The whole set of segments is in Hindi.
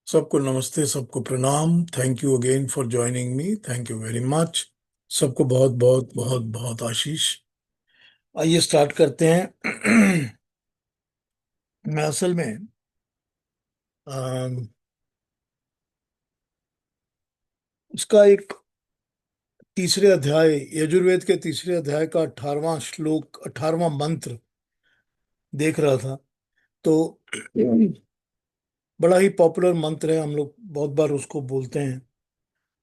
सबको नमस्ते, सबको प्रणाम। Thank you again for joining me. Thank you very much. सबको बहुत बहुत बहुत बहुत आशीष। आइए स्टार्ट करते हैं। मैं असल में अम, इसका एक तीसरे अध्याय, यजुर्वेद के तीसरे अध्याय का 18वां श्लोक, 18वां मंत्र देख रहा था। तो बड़ा ही पॉपुलर मंत्र है, हम लोग बहुत बार उसको बोलते हैं।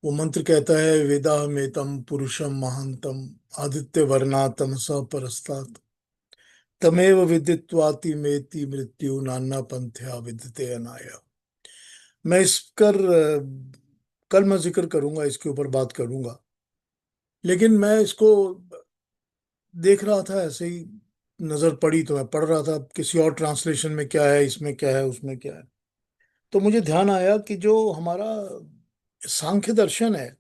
वो मंत्र कहता है, वेदाहमेतम पुरुषम महांतम आदित्य वर्णा तमसा परस्तात् तमेव विदित्वाति मेति मृत्यु नाना पंथ्या विद्यते अनाया। मैं इस कर कल मैं जिक्र करूंगा, इसके ऊपर बात करूंगा। लेकिन मैं इसको देख रहा था, ऐसे ही नजर पड़ी तो मैं पढ़ रहा था किसी और ट्रांसलेशन में क्या है, इसमें क्या है, उसमें क्या है। तो मुझे ध्यान आया कि जो हमारा सांख्य दर्शन है,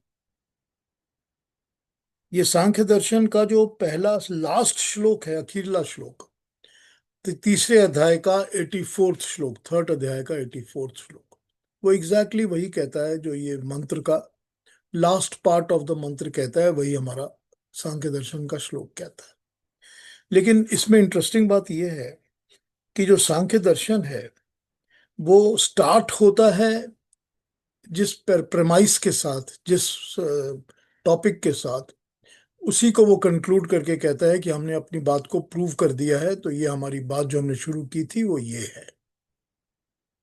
ये सांख्य दर्शन का जो पहला लास्ट श्लोक है, अखीरला श्लोक, तीसरे अध्याय का 84th श्लोक, थर्ड अध्याय का 84th श्लोक, वो एग्जैक्टली वही कहता है जो ये मंत्र का लास्ट पार्ट ऑफ द मंत्र कहता है, वही हमारा सांख्य दर्शन का श्लोक कहता है। लेकिन इसमें इंटरेस्टिंग बात यह है कि जो सांख्य दर्शन है वो स्टार्ट होता है जिस पर प्रेमाइस के साथ, जिस टॉपिक के साथ, उसी को वो कंक्लूड करके कहता है कि हमने अपनी बात को प्रूव कर दिया है, तो ये हमारी बात जो हमने शुरू की थी वो ये है।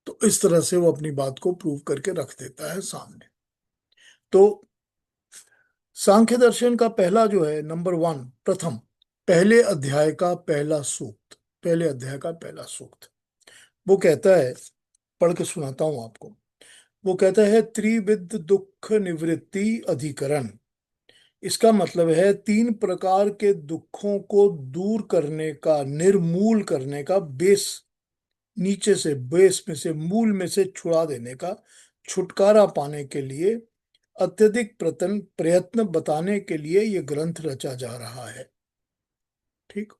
तो इस तरह से वो अपनी बात को प्रूव करके रख देता है सामने। तो सांख्य दर्शन का पहला जो है, नंबर वन, प्रथम, पहले अध्याय का पहला सूक्त, पहले अध्याय का पहला सूक्त, वो कहता है, पढ़ के सुनाता हूं आपको। वो कहता है, त्रिविध दुख निवृत्ति अधिकरण। इसका मतलब है तीन प्रकार के दुखों को दूर करने का, निर्मूल करने का, बेस, नीचे से, बेस में से, मूल में से छुड़ा देने का, छुटकारा पाने के लिए अत्यधिक प्रतन प्रयत्न बताने के लिए ये ग्रंथ रचा जा रहा है। ठीक।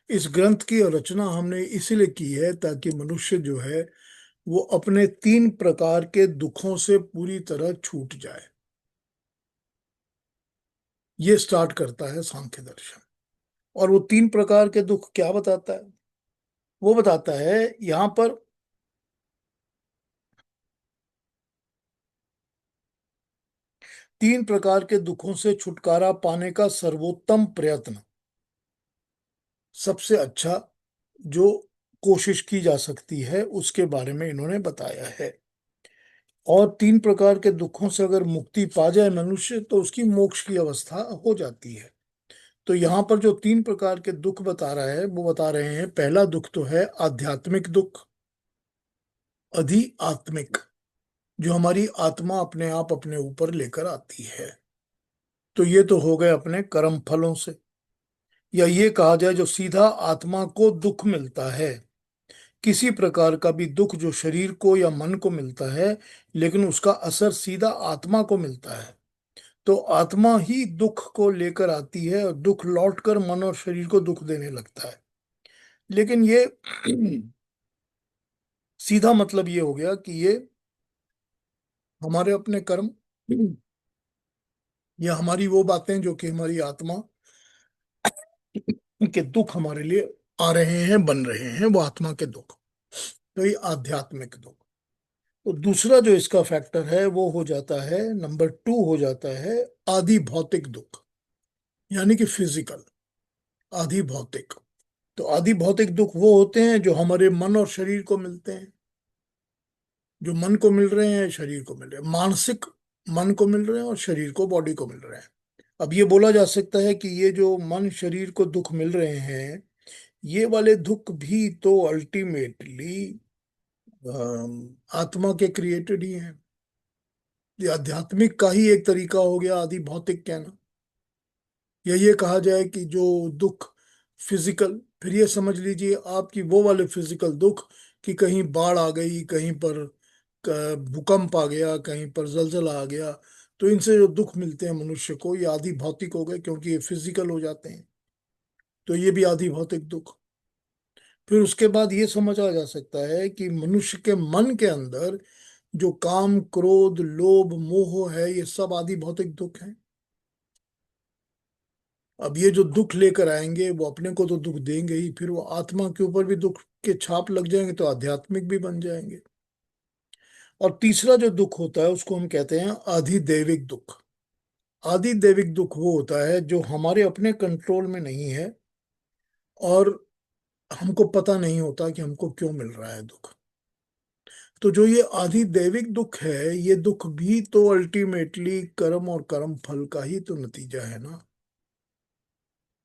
इस ग्रंथ की रचना हमने इसीलिए की है ताकि मनुष्य जो है वो अपने तीन प्रकार के दुखों से पूरी तरह छूट जाए। ये स्टार्ट करता है सांख्य दर्शन। और वो तीन प्रकार के दुख क्या बताता है? वो बताता है यहां पर, तीन प्रकार के दुखों से छुटकारा पाने का सर्वोत्तम प्रयत्न, सबसे अच्छा जो कोशिश की जा सकती है, उसके बारे में इन्होंने बताया है। और तीन प्रकार के दुखों से अगर मुक्ति पा जाए मनुष्य तो उसकी मोक्ष की अवस्था हो जाती है। तो यहाँ पर जो तीन प्रकार के दुख बता रहा है, वो बता रहे हैं, पहला दुख तो है आध्यात्मिक दुख, अधि आत्मिक, जो हमारी आत्मा अपने आप अपने ऊपर लेकर आती है। तो ये तो हो गए अपने कर्म फलों से, या ये कहा जाए जो सीधा आत्मा को दुख मिलता है। किसी प्रकार का भी दुख जो शरीर को या मन को मिलता है, लेकिन उसका असर सीधा आत्मा को मिलता है, तो आत्मा ही दुख को लेकर आती है और दुख लौटकर मन और शरीर को दुख देने लगता है। लेकिन ये सीधा मतलब ये हो गया कि ये हमारे अपने कर्म या हमारी वो बातें जो कि हमारी आत्मा के दुख हमारे लिए आ रहे हैं, बन रहे हैं, वो आत्मा के दुख। तो ये आध्यात्मिक दुख। तो दूसरा जो इसका फैक्टर है वो हो जाता है, नंबर टू हो जाता है, आदि भौतिक दुख, यानी कि फिजिकल, आदि भौतिक। तो आदि भौतिक दुख वो होते हैं जो हमारे मन और शरीर को मिलते हैं, जो मन को मिल रहे हैं, शरीर को मिल रहे हैं, मानसिक, मन को मिल रहे हैं और शरीर को, बॉडी को मिल रहे हैं। अब ये बोला जा सकता है कि ये जो मन शरीर को दुख मिल रहे हैं, ये वाले दुख भी तो अल्टीमेटली आत्मा के क्रिएटेड ही हैं। ये आध्यात्मिक का ही एक तरीका हो गया आदि भौतिक कहना। या ये कहा जाए कि जो दुख फिजिकल, फिर ये समझ लीजिए आपकी वो वाले फिजिकल दुख कि कहीं बाढ़ आ गई, कहीं पर भूकंप आ गया, कहीं पर जलजला आ गया, तो इनसे जो दुख मिलते हैं मनुष्य को, ये आदि भौतिक हो गए क्योंकि ये फिजिकल हो जाते हैं। तो ये भी आदि भौतिक दुख। फिर उसके बाद ये समझा जा सकता है कि मनुष्य के मन के अंदर जो काम, क्रोध, लोभ, मोह है, ये सब आदि भौतिक दुख हैं। अब ये जो दुख लेकर आएंगे वो अपने को तो दुख देंगे ही, फिर वो आत्मा के ऊपर भी दुख के छाप लग जाएंगे तो आध्यात्मिक भी बन जाएंगे। और तीसरा जो दुख होता है उसको हम कहते हैं अधिदैविक दुख। अधिदैविक दुख वो होता है जो हमारे अपने कंट्रोल में नहीं है, और हमको पता नहीं होता कि हमको क्यों मिल रहा है दुख। तो जो ये अधिदैविक दुख है, ये दुख भी तो अल्टीमेटली कर्म और कर्म फल का ही तो नतीजा है ना,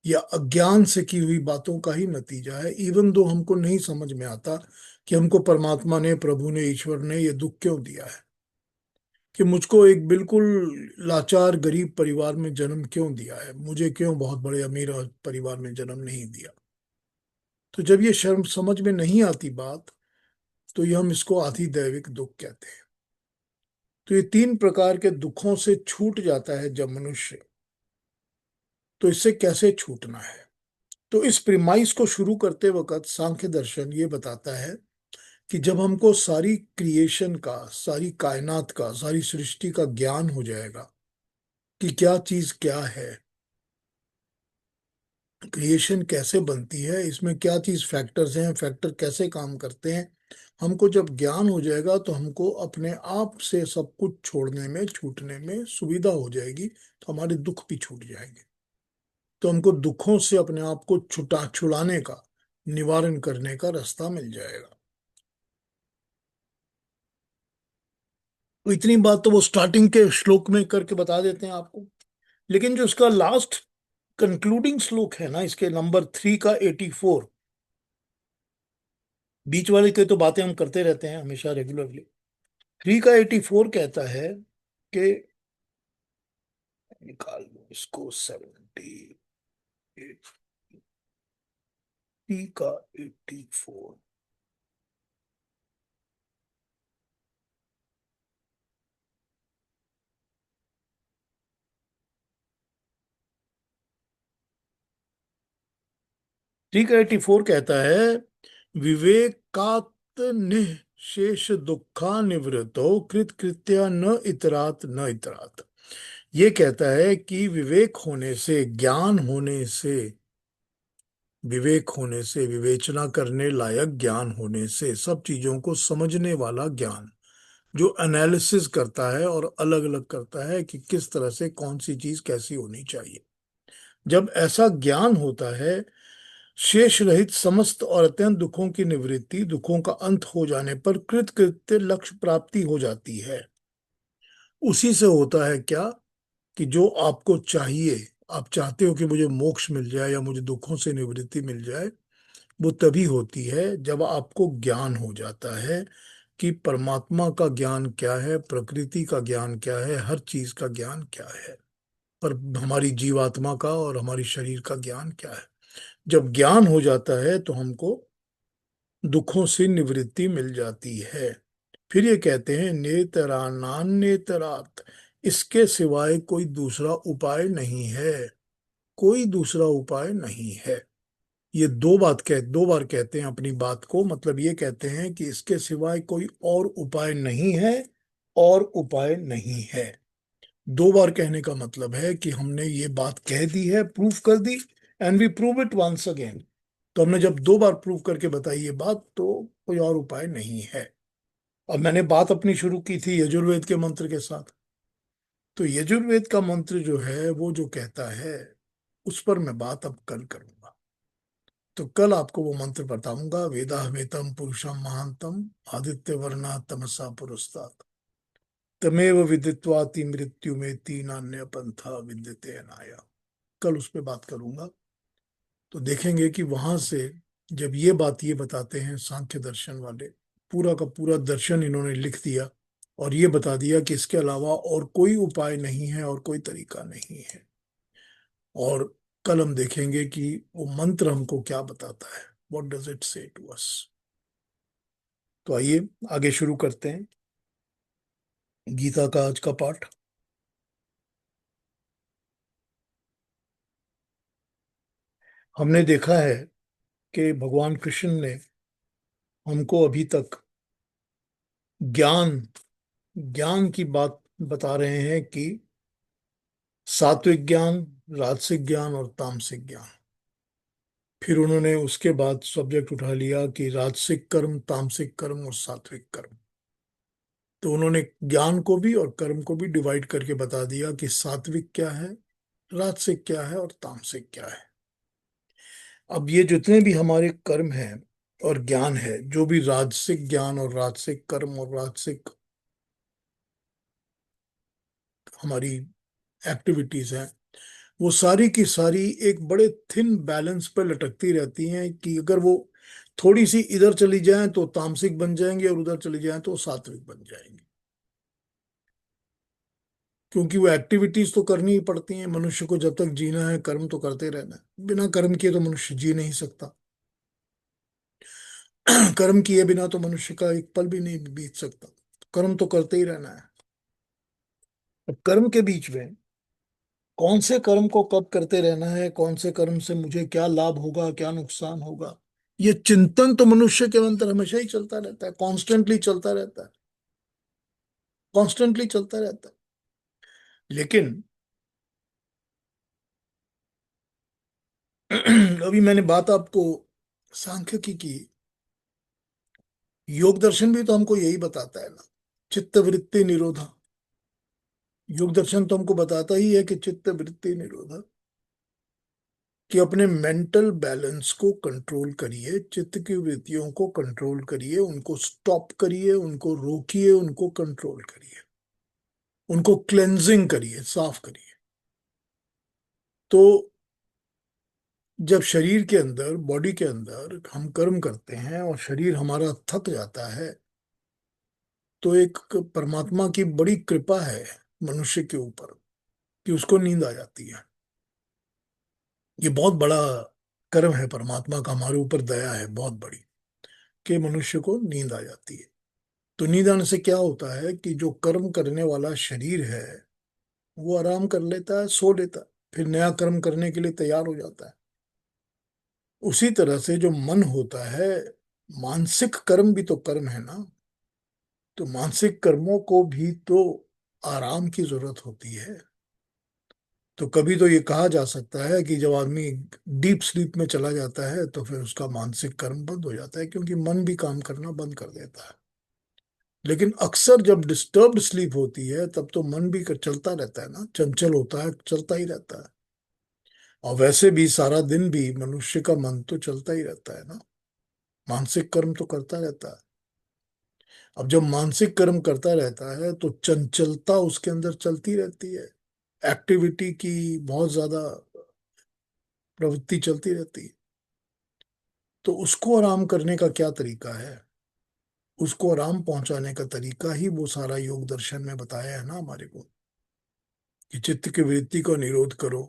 या अज्ञान से की हुई बातों का ही नतीजा है। इवन दो हमको नहीं समझ में आता कि हमको परमात्मा ने, प्रभु ने, ईश्वर ने ये दुख क्यों दिया है, कि मुझको एक बिल्कुल लाचार गरीब परिवार में जन्म क्यों दिया है, मुझे क्यों बहुत बड़े अमीर परिवार में जन्म नहीं दिया। तो जब ये शर्म समझ में नहीं आती बात, तो ये हम इसको आधिदैविक दुख कहते हैं। तो ये तीन प्रकार के दुखों से छूट जाता है जब मनुष्य, तो इससे कैसे छूटना है। तो इस प्रिमाइस को शुरू करते वक्त सांख्य दर्शन ये बताता है कि जब हमको सारी क्रिएशन का, सारी कायनात का, सारी सृष्टि का ज्ञान हो जाएगा कि क्या चीज क्या है, क्रिएशन कैसे बनती है, इसमें क्या चीज फैक्टर्स हैं, फैक्टर कैसे काम करते हैं, हमको जब ज्ञान हो जाएगा तो हमको अपने आप से सब कुछ छोड़ने में, छूटने में सुविधा हो जाएगी, तो हमारे दुख भी छूट जाएंगे। तो हमको दुखों से अपने आप को छुड़ाने का, निवारण करने का रास्ता मिल जाएगा। तो इतनी बात तो वो स्टार्टिंग के श्लोक में करके बता देते हैं आपको। लेकिन जो इसका लास्ट कंक्लूडिंग श्लोक है ना, इसके नंबर 3 का 84, बीच वाले के तो बातें हम करते रहते हैं हमेशा रेगुलरली। 3 का 84 कहता है कि, निकाल लो इसको, 3 का 84। ठीक है, 84 कहता है, विवेकात निशेष दुखा निवृतो कृत कृत्या न इतरात न इतरात। ये कहता है कि विवेक होने से, ज्ञान होने से, विवेक होने से, विवेचना करने लायक ज्ञान होने से, सब चीजों को समझने वाला ज्ञान, जो एनालिसिस करता है और अलग अलग करता है कि किस तरह से कौन सी चीज कैसी होनी चाहिए, जब ऐसा ज्ञान होता है, शेष रहित समस्त और अत्यंत दुखों की निवृत्ति, दुखों का अंत हो जाने पर कृत कृत्य लक्ष्य प्राप्ति हो जाती है। उसी से होता है क्या, कि जो आपको चाहिए, आप चाहते हो कि मुझे मोक्ष मिल जाए या मुझे दुखों से निवृत्ति मिल जाए, वो तभी होती है जब आपको ज्ञान हो जाता है कि परमात्मा का ज्ञान क्या है, प्रकृति का ज्ञान क्या है, हर चीज का ज्ञान क्या है, पर हमारी जीवात्मा का और हमारी शरीर का ज्ञान क्या है। जब ज्ञान हो जाता है तो हमको दुखों से निवृत्ति मिल जाती है। फिर ये कहते हैं, नेतरानान नेतरात, इसके सिवाय कोई दूसरा उपाय नहीं है, कोई दूसरा उपाय नहीं है। ये दो बार कहते हैं अपनी बात को, मतलब ये कहते हैं कि इसके सिवाय कोई और उपाय नहीं है, और उपाय नहीं है। दो बार कहने का मतलब है कि हमने ये बात कह दी है, प्रूफ कर दी, and we prove it once again. तो हमने जब दो बार प्रूव करके बताई ये बात, तो कोई और उपाय नहीं है। अब मैंने बात अपनी शुरू की थी यजुर्वेद के मंत्र के साथ। तो यजुर्वेद का मंत्र जो है वो जो कहता है, उस पर मैं बात अब कल करूंगा। तो कल आपको वो मंत्र बताऊंगा, वेदाहमेतम पुरुषम महांतम आदित्य वर्णा तमसा पुरस्तात् तमेव विदित्वाति मृत्यु में तीन अन्य पंथा विद्यते अनाया। कल उस पे बात करूंगा। तो देखेंगे कि वहां से जब ये बात ये बताते हैं सांख्य दर्शन वाले, पूरा का पूरा दर्शन इन्होंने लिख दिया और ये बता दिया कि इसके अलावा और कोई उपाय नहीं है और कोई तरीका नहीं है। और कल हम देखेंगे कि वो मंत्र हमको क्या बताता है, व्हाट डज इट से टू अस। तो आइए आगे शुरू करते हैं गीता का आज का पाठ। हमने देखा है कि भगवान कृष्ण ने हमको अभी तक ज्ञान ज्ञान की बात बता रहे हैं कि सात्विक ज्ञान, राजसिक ज्ञान और तामसिक ज्ञान। फिर उन्होंने उसके बाद सब्जेक्ट उठा लिया कि राजसिक कर्म, तामसिक कर्म और सात्विक कर्म। तो उन्होंने ज्ञान को भी और कर्म को भी डिवाइड करके बता दिया कि सात्विक क्या है, राजसिक क्या है और तामसिक क्या है। अब ये जितने भी हमारे कर्म हैं और ज्ञान है, जो भी राजसिक ज्ञान और राजसिक कर्म और राजसिक हमारी एक्टिविटीज हैं, वो सारी की सारी एक बड़े थिन बैलेंस पर लटकती रहती हैं कि अगर वो थोड़ी सी इधर चली जाएं तो तामसिक बन जाएंगे और उधर चली जाएं तो सात्विक बन जाएंगे। क्योंकि वो एक्टिविटीज तो करनी ही पड़ती हैं, मनुष्य को जब तक जीना है कर्म तो करते रहना है। बिना कर्म किए तो मनुष्य जी नहीं सकता। कर्म किए बिना तो मनुष्य का एक पल भी नहीं बीत सकता। कर्म तो करते ही रहना है। अब कर्म के बीच में कौन से कर्म को कब करते रहना है, कौन से कर्म से मुझे क्या लाभ होगा, क्या नुकसान होगा, ये चिंतन तो मनुष्य के अंदर हमेशा ही चलता रहता है, कॉन्स्टेंटली चलता रहता है, कॉन्स्टेंटली चलता रहता है। लेकिन अभी मैंने बात आपको सांख्यिकी की, योग दर्शन भी तो हमको यही बताता है ना, चित्त वृत्ति निरोधा। योग दर्शन तो हमको बताता ही है कि चित्त वृत्ति निरोधा, कि अपने मेंटल बैलेंस को कंट्रोल करिए, चित्त की वृत्तियों को कंट्रोल करिए, उनको स्टॉप करिए, उनको रोकिए, उनको कंट्रोल करिए, उनको क्लेंजिंग करिए, साफ करिए। तो जब शरीर के अंदर, बॉडी के अंदर हम कर्म करते हैं और शरीर हमारा थक जाता है, तो एक परमात्मा की बड़ी कृपा है मनुष्य के ऊपर कि उसको नींद आ जाती है। ये बहुत बड़ा कर्म है परमात्मा का, हमारे ऊपर दया है बहुत बड़ी, कि मनुष्य को नींद आ जाती है। तो नींद आने से क्या होता है कि जो कर्म करने वाला शरीर है वो आराम कर लेता है, सो लेता है, फिर नया कर्म करने के लिए तैयार हो जाता है। उसी तरह से जो मन होता है, मानसिक कर्म भी तो कर्म है ना, तो मानसिक कर्मों को भी तो आराम की जरूरत होती है। तो कभी तो ये कहा जा सकता है कि जब आदमी डीप स्लीप में चला जाता है तो फिर उसका मानसिक कर्म बंद हो जाता है, क्योंकि मन भी काम करना बंद कर देता है। लेकिन अक्सर जब डिस्टर्ब्ड स्लीप होती है तब तो मन भी चलता रहता है ना, चंचल होता है, चलता ही रहता है। और वैसे भी सारा दिन भी मनुष्य का मन तो चलता ही रहता है ना, मानसिक कर्म तो करता रहता है। अब जब मानसिक कर्म करता रहता है तो चंचलता उसके अंदर चलती रहती है, एक्टिविटी की बहुत ज्यादा प्रवृत्ति चलती रहती है। तो उसको आराम करने का क्या तरीका है, उसको आराम पहुंचाने का तरीका ही वो सारा योग दर्शन में बताया है ना हमारे को, कि चित्त की वृत्ति को निरोध करो,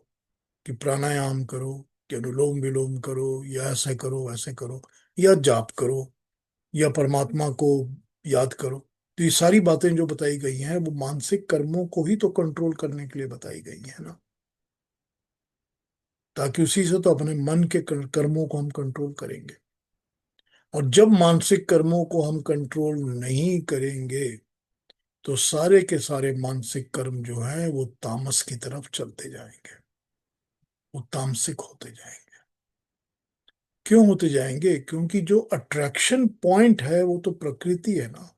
कि प्राणायाम करो, कि अनुलोम विलोम करो, या ऐसे करो वैसे करो, या जाप करो, या परमात्मा को याद करो। तो ये सारी बातें जो बताई गई हैं वो मानसिक कर्मों को ही तो कंट्रोल करने के लिए बताई गई है ना, ताकि उसी से तो अपने मन के कर्मों को हम कंट्रोल करेंगे। और जब मानसिक कर्मों को हम कंट्रोल नहीं करेंगे तो सारे के सारे मानसिक कर्म जो हैं वो तामस की तरफ चलते जाएंगे, वो तामसिक होते जाएंगे। क्यों होते जाएंगे? क्योंकि जो अट्रैक्शन पॉइंट है वो तो प्रकृति है ना,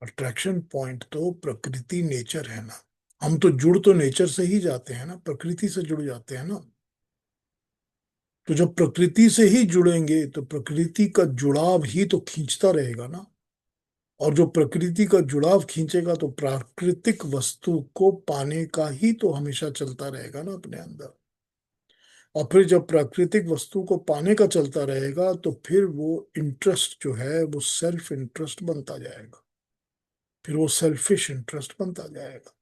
अट्रैक्शन पॉइंट तो प्रकृति, नेचर है ना। हम तो जुड़ तो नेचर से ही जाते हैं ना, प्रकृति से जुड़ जाते हैं ना। तो जब प्रकृति से ही जुड़ेंगे तो प्रकृति का जुड़ाव ही तो खींचता रहेगा ना। और जो प्रकृति का जुड़ाव खींचेगा तो प्राकृतिक वस्तु को पाने का ही तो हमेशा चलता रहेगा ना अपने अंदर। और फिर जब प्राकृतिक वस्तु को पाने का चलता रहेगा तो फिर वो इंटरेस्ट जो है वो सेल्फ इंटरेस्ट बनता जाएगा, फिर वो सेल्फिश इंटरेस्ट बनता जाएगा।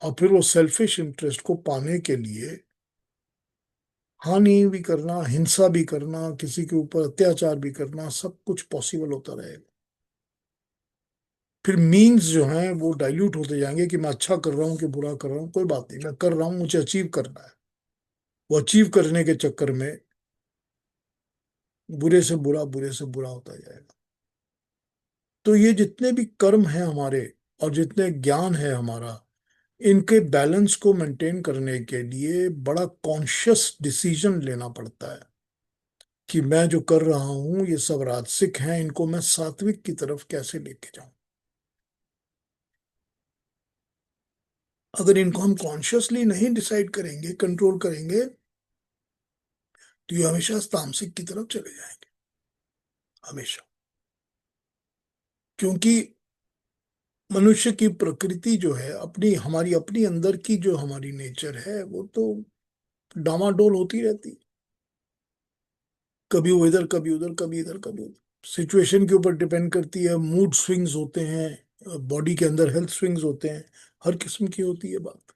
और फिर वो सेल्फिश इंटरेस्ट को पाने के लिए हानि भी करना, हिंसा भी करना, किसी के ऊपर अत्याचार भी करना, सब कुछ पॉसिबल होता रहेगा। फिर मीन्स जो हैं वो डाइल्यूट होते जाएंगे कि मैं अच्छा कर रहा हूँ कि बुरा कर रहा हूँ, कोई बात नहीं, मैं कर रहा हूँ, मुझे अचीव करना है। वो अचीव करने के चक्कर में बुरे से बुरा, बुरे से बुरा होता जाएगा। तो ये जितने भी कर्म है हमारे और जितने ज्ञान है हमारा, इनके बैलेंस को मेंटेन करने के लिए बड़ा कॉन्शियस डिसीजन लेना पड़ता है कि मैं जो कर रहा हूं ये सब राजसिक हैं, इनको मैं सात्विक की तरफ कैसे लेके जाऊं। अगर इनको हम कॉन्शियसली नहीं डिसाइड करेंगे, कंट्रोल करेंगे, तो ये हमेशा तामसिक की तरफ चले जाएंगे, हमेशा। क्योंकि मनुष्य की प्रकृति जो है, अपनी हमारी अपनी अंदर की जो हमारी नेचर है, वो तो डामाडोल होती रहती है। कभी वो इधर, कभी उधर, कभी इधर, कभी उधर। सिचुएशन के ऊपर डिपेंड करती है, मूड स्विंग्स होते हैं, बॉडी के अंदर हेल्थ स्विंग्स होते हैं, हर किस्म की होती है बात।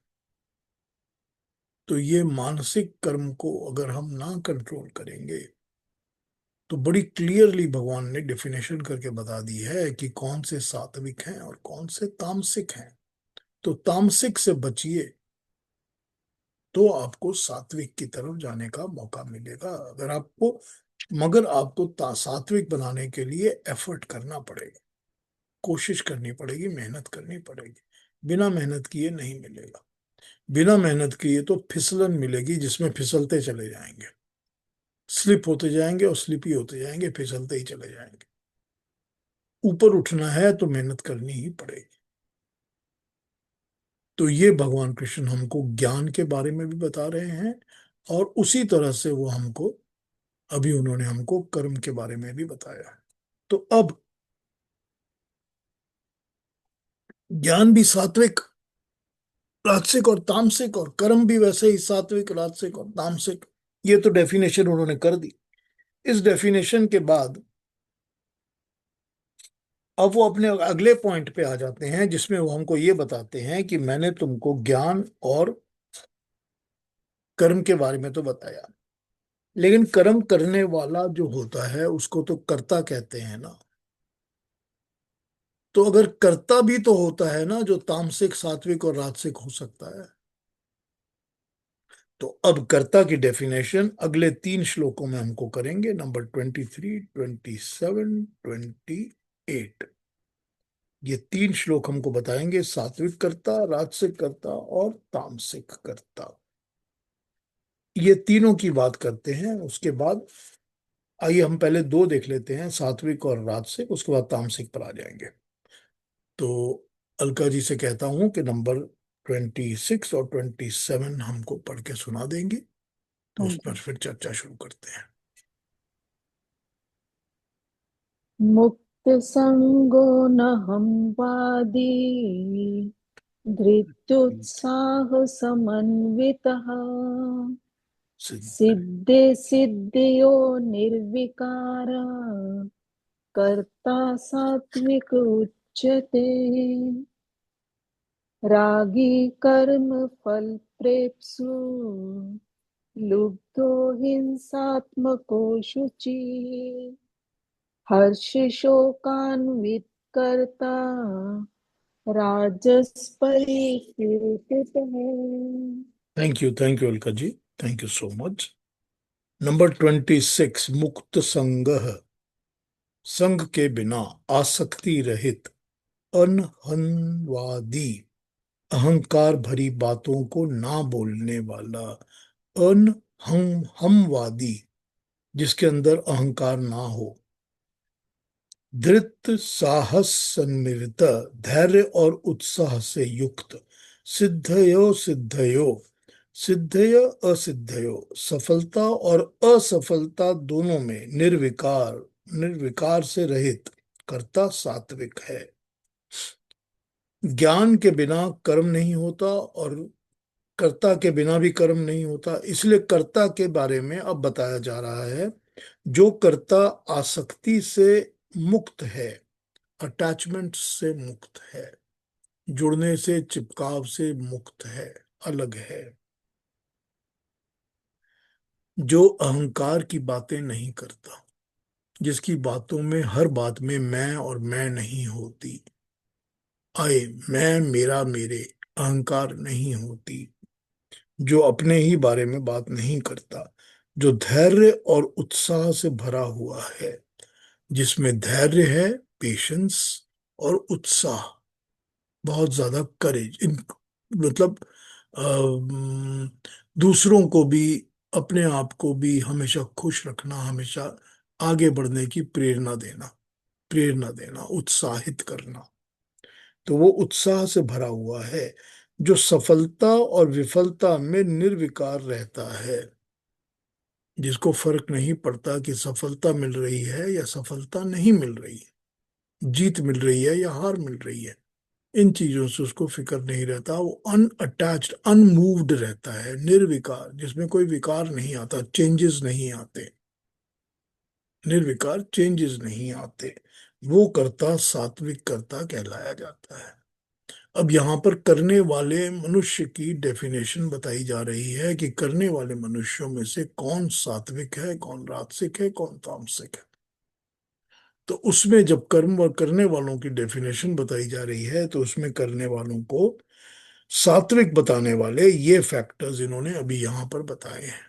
तो ये मानसिक कर्म को अगर हम ना कंट्रोल करेंगे, तो बड़ी क्लियरली भगवान ने डेफिनेशन करके बता दी है कि कौन से सात्विक हैं और कौन से तामसिक हैं। तो तामसिक से बचिए, तो आपको सात्विक की तरफ जाने का मौका मिलेगा। अगर आपको मगर आपको सात्विक बनाने के लिए एफर्ट करना पड़ेगा, कोशिश करनी पड़ेगी, मेहनत करनी पड़ेगी। बिना मेहनत किए नहीं मिलेगा। बिना मेहनत किए तो फिसलन मिलेगी, जिसमें फिसलते चले जाएंगे, स्लिप होते जाएंगे और स्लिपी होते जाएंगे, फिसलते ही चले जाएंगे। ऊपर उठना है तो मेहनत करनी ही पड़ेगी। तो ये भगवान कृष्ण हमको ज्ञान के बारे में भी बता रहे हैं, और उसी तरह से वो हमको, अभी उन्होंने हमको कर्म के बारे में भी बताया है। तो अब ज्ञान भी सात्विक, राजसिक और तामसिक, और कर्म भी वैसे ही सात्विक, राजसिक और तामसिक। ये तो डेफिनेशन उन्होंने कर दी। इस डेफिनेशन के बाद अब वो अपने अगले पॉइंट पे आ जाते हैं, जिसमें वो हमको ये बताते हैं कि मैंने तुमको ज्ञान और कर्म के बारे में तो बताया, लेकिन कर्म करने वाला जो होता है उसको तो कर्ता कहते हैं ना। तो अगर कर्ता भी तो होता है ना, जो तामसिक, सात्विक और राजसिक हो सकता है। तो अब कर्ता की डेफिनेशन अगले 3 श्लोकों में हमको करेंगे, नंबर 23, 27, 28। ये 3 श्लोक हमको बताएंगे सात्विक कर्ता, राजसिक कर्ता और तामसिक कर्ता। ये तीनों की बात करते हैं। उसके बाद आइए हम पहले 2 देख लेते हैं, सात्विक और राजसिक, उसके बाद तामसिक पर आ जाएंगे। तो अलका जी से कहता हूं कि नंबर 26 और 27 हमको पढ़ के सुना देंगे, तो हाँ उस पर जी। फिर चर्चा शुरू करते हैं। मुक्त संगो न हम वादी धृत्युत्साह समन्वितः सिद्ध। सिद्धे सिद्धियो निर्विकार कर्ता सात्विक उच्यते रागी कर्म फल प्रेप्सु लुब्धो हिंसात्मको शुचि हर्ष शोकान्वित कर्ता राजस परिकीर्तित है। Thank you Alka ji, thank you so much. Number 26, मुक्त संग, संग के बिना, आसक्ति रहित, अनहनवादी, अहंकार भरी बातों को ना बोलने वाला, हमवादी, जिसके अंदर अहंकार ना हो, धृत साहस सन्मिलित, धैर्य और उत्साह से युक्त, सिद्धयो सिद्धयो, सिद्धय असिद्धयो, सफलता और असफलता दोनों में निर्विकार, निर्विकार से रहित कर्ता सात्विक है। ज्ञान के बिना कर्म नहीं होता, और कर्ता के बिना भी कर्म नहीं होता। इसलिए कर्ता के बारे में अब बताया जा रहा है, जो कर्ता आसक्ति से मुक्त है, अटैचमेंट से मुक्त है, जुड़ने से, चिपकाव से मुक्त है, अलग है, जो अहंकार की बातें नहीं करता, जिसकी बातों में, हर बात में मैं और मैं नहीं होती, आए मैं, मेरा, मेरे, अहंकार नहीं होती, जो अपने ही बारे में बात नहीं करता, जो धैर्य और उत्साह से भरा हुआ है, जिसमें धैर्य है पेशेंस और उत्साह, बहुत ज्यादा करेज इन, मतलब अम, दूसरों को भी अपने आप को भी हमेशा खुश रखना, हमेशा आगे बढ़ने की प्रेरणा देना, उत्साहित करना। तो वो उत्साह से भरा हुआ है, जो सफलता और विफलता में निर्विकार रहता है, जिसको फर्क नहीं पड़ता कि सफलता मिल रही है या सफलता नहीं मिल रही है, जीत मिल रही है या हार मिल रही है। इन चीजों से उसको फिक्र नहीं रहता, वो अनअटैच्ड, अनमूव्ड रहता है, निर्विकार, जिसमें कोई विकार नहीं आता, चेंजेस नहीं आते, निर्विकार, चेंजेस नहीं आते। वो कर्ता सात्विक कर्ता कहलाया जाता है। अब यहाँ पर करने वाले मनुष्य की डेफिनेशन बताई जा रही है कि करने वाले मनुष्यों में से कौन सात्विक है, कौन राजसिक है, कौन तामसिक है। तो उसमें जब कर्म और करने वालों की डेफिनेशन बताई जा रही है, तो उसमें करने वालों को सात्विक बताने वाले ये फैक्टर्स इन्होंने अभी यहां पर बताए हैं।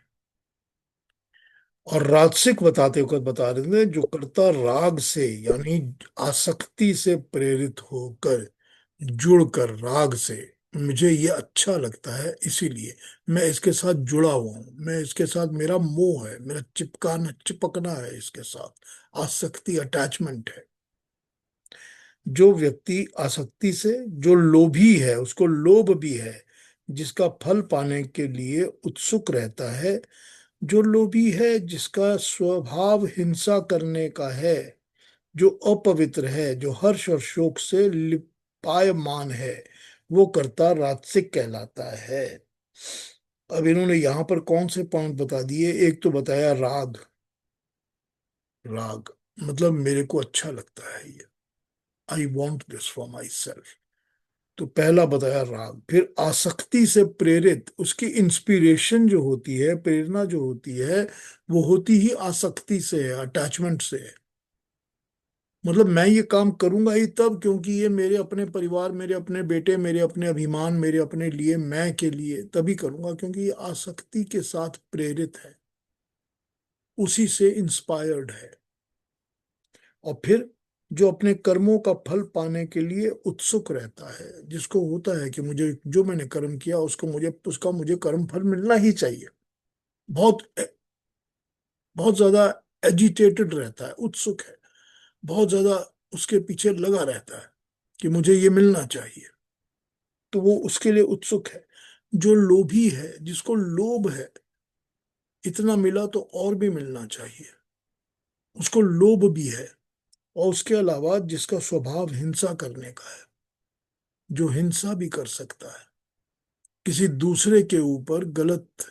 और राजसिक बताते वक्त बता रहे थे, जो कर्ता राग से यानी आसक्ति से प्रेरित होकर, जुड़कर राग से, मुझे ये अच्छा लगता है इसीलिए मैं इसके साथ जुड़ा हुआ हूं, मैं इसके साथ, मेरा मोह है, मेरा चिपकना है इसके साथ, आसक्ति, अटैचमेंट है। जो व्यक्ति आसक्ति से, जो लोभी है, उसको लोभ भी है, जिसका फल पाने के लिए उत्सुक रहता है, जो लोभी है, जिसका स्वभाव हिंसा करने का है, जो अपवित्र है, जो हर्ष और शोक से लिपायमान है, वो कर्ता राजसिक कहलाता है। अब इन्होंने यहां पर कौन से पॉइंट बता दिए? एक तो बताया राग, राग मतलब मेरे को अच्छा लगता है ये, I want this for my self. तो पहला बताया राग। फिर आसक्ति से प्रेरित, उसकी इंस्पिरेशन जो होती है, प्रेरणा जो होती है, वो होती ही आसक्ति से है, अटैचमेंट से है। मतलब मैं ये काम करूंगा ही तब क्योंकि ये मेरे अपने परिवार, मेरे अपने बेटे, मेरे अपने अभिमान, मेरे अपने लिए, मैं के लिए तभी करूंगा, क्योंकि ये आसक्ति के साथ प्रेरित है, उसी से इंस्पायर्ड है। और फिर जो अपने कर्मों का फल पाने के लिए उत्सुक रहता है, जिसको होता है कि मुझे जो मैंने कर्म किया उसका मुझे कर्म फल मिलना ही चाहिए, बहुत बहुत ज्यादा एजिटेटेड रहता है, उत्सुक है, बहुत ज्यादा उसके पीछे लगा रहता है कि मुझे ये मिलना चाहिए, तो वो उसके लिए उत्सुक है। जो लोभी है, जिसको लोभ है, इतना मिला तो और भी मिलना चाहिए, उसको लोभ भी है। और उसके अलावा जिसका स्वभाव हिंसा करने का है, जो हिंसा भी कर सकता है, किसी दूसरे के ऊपर गलत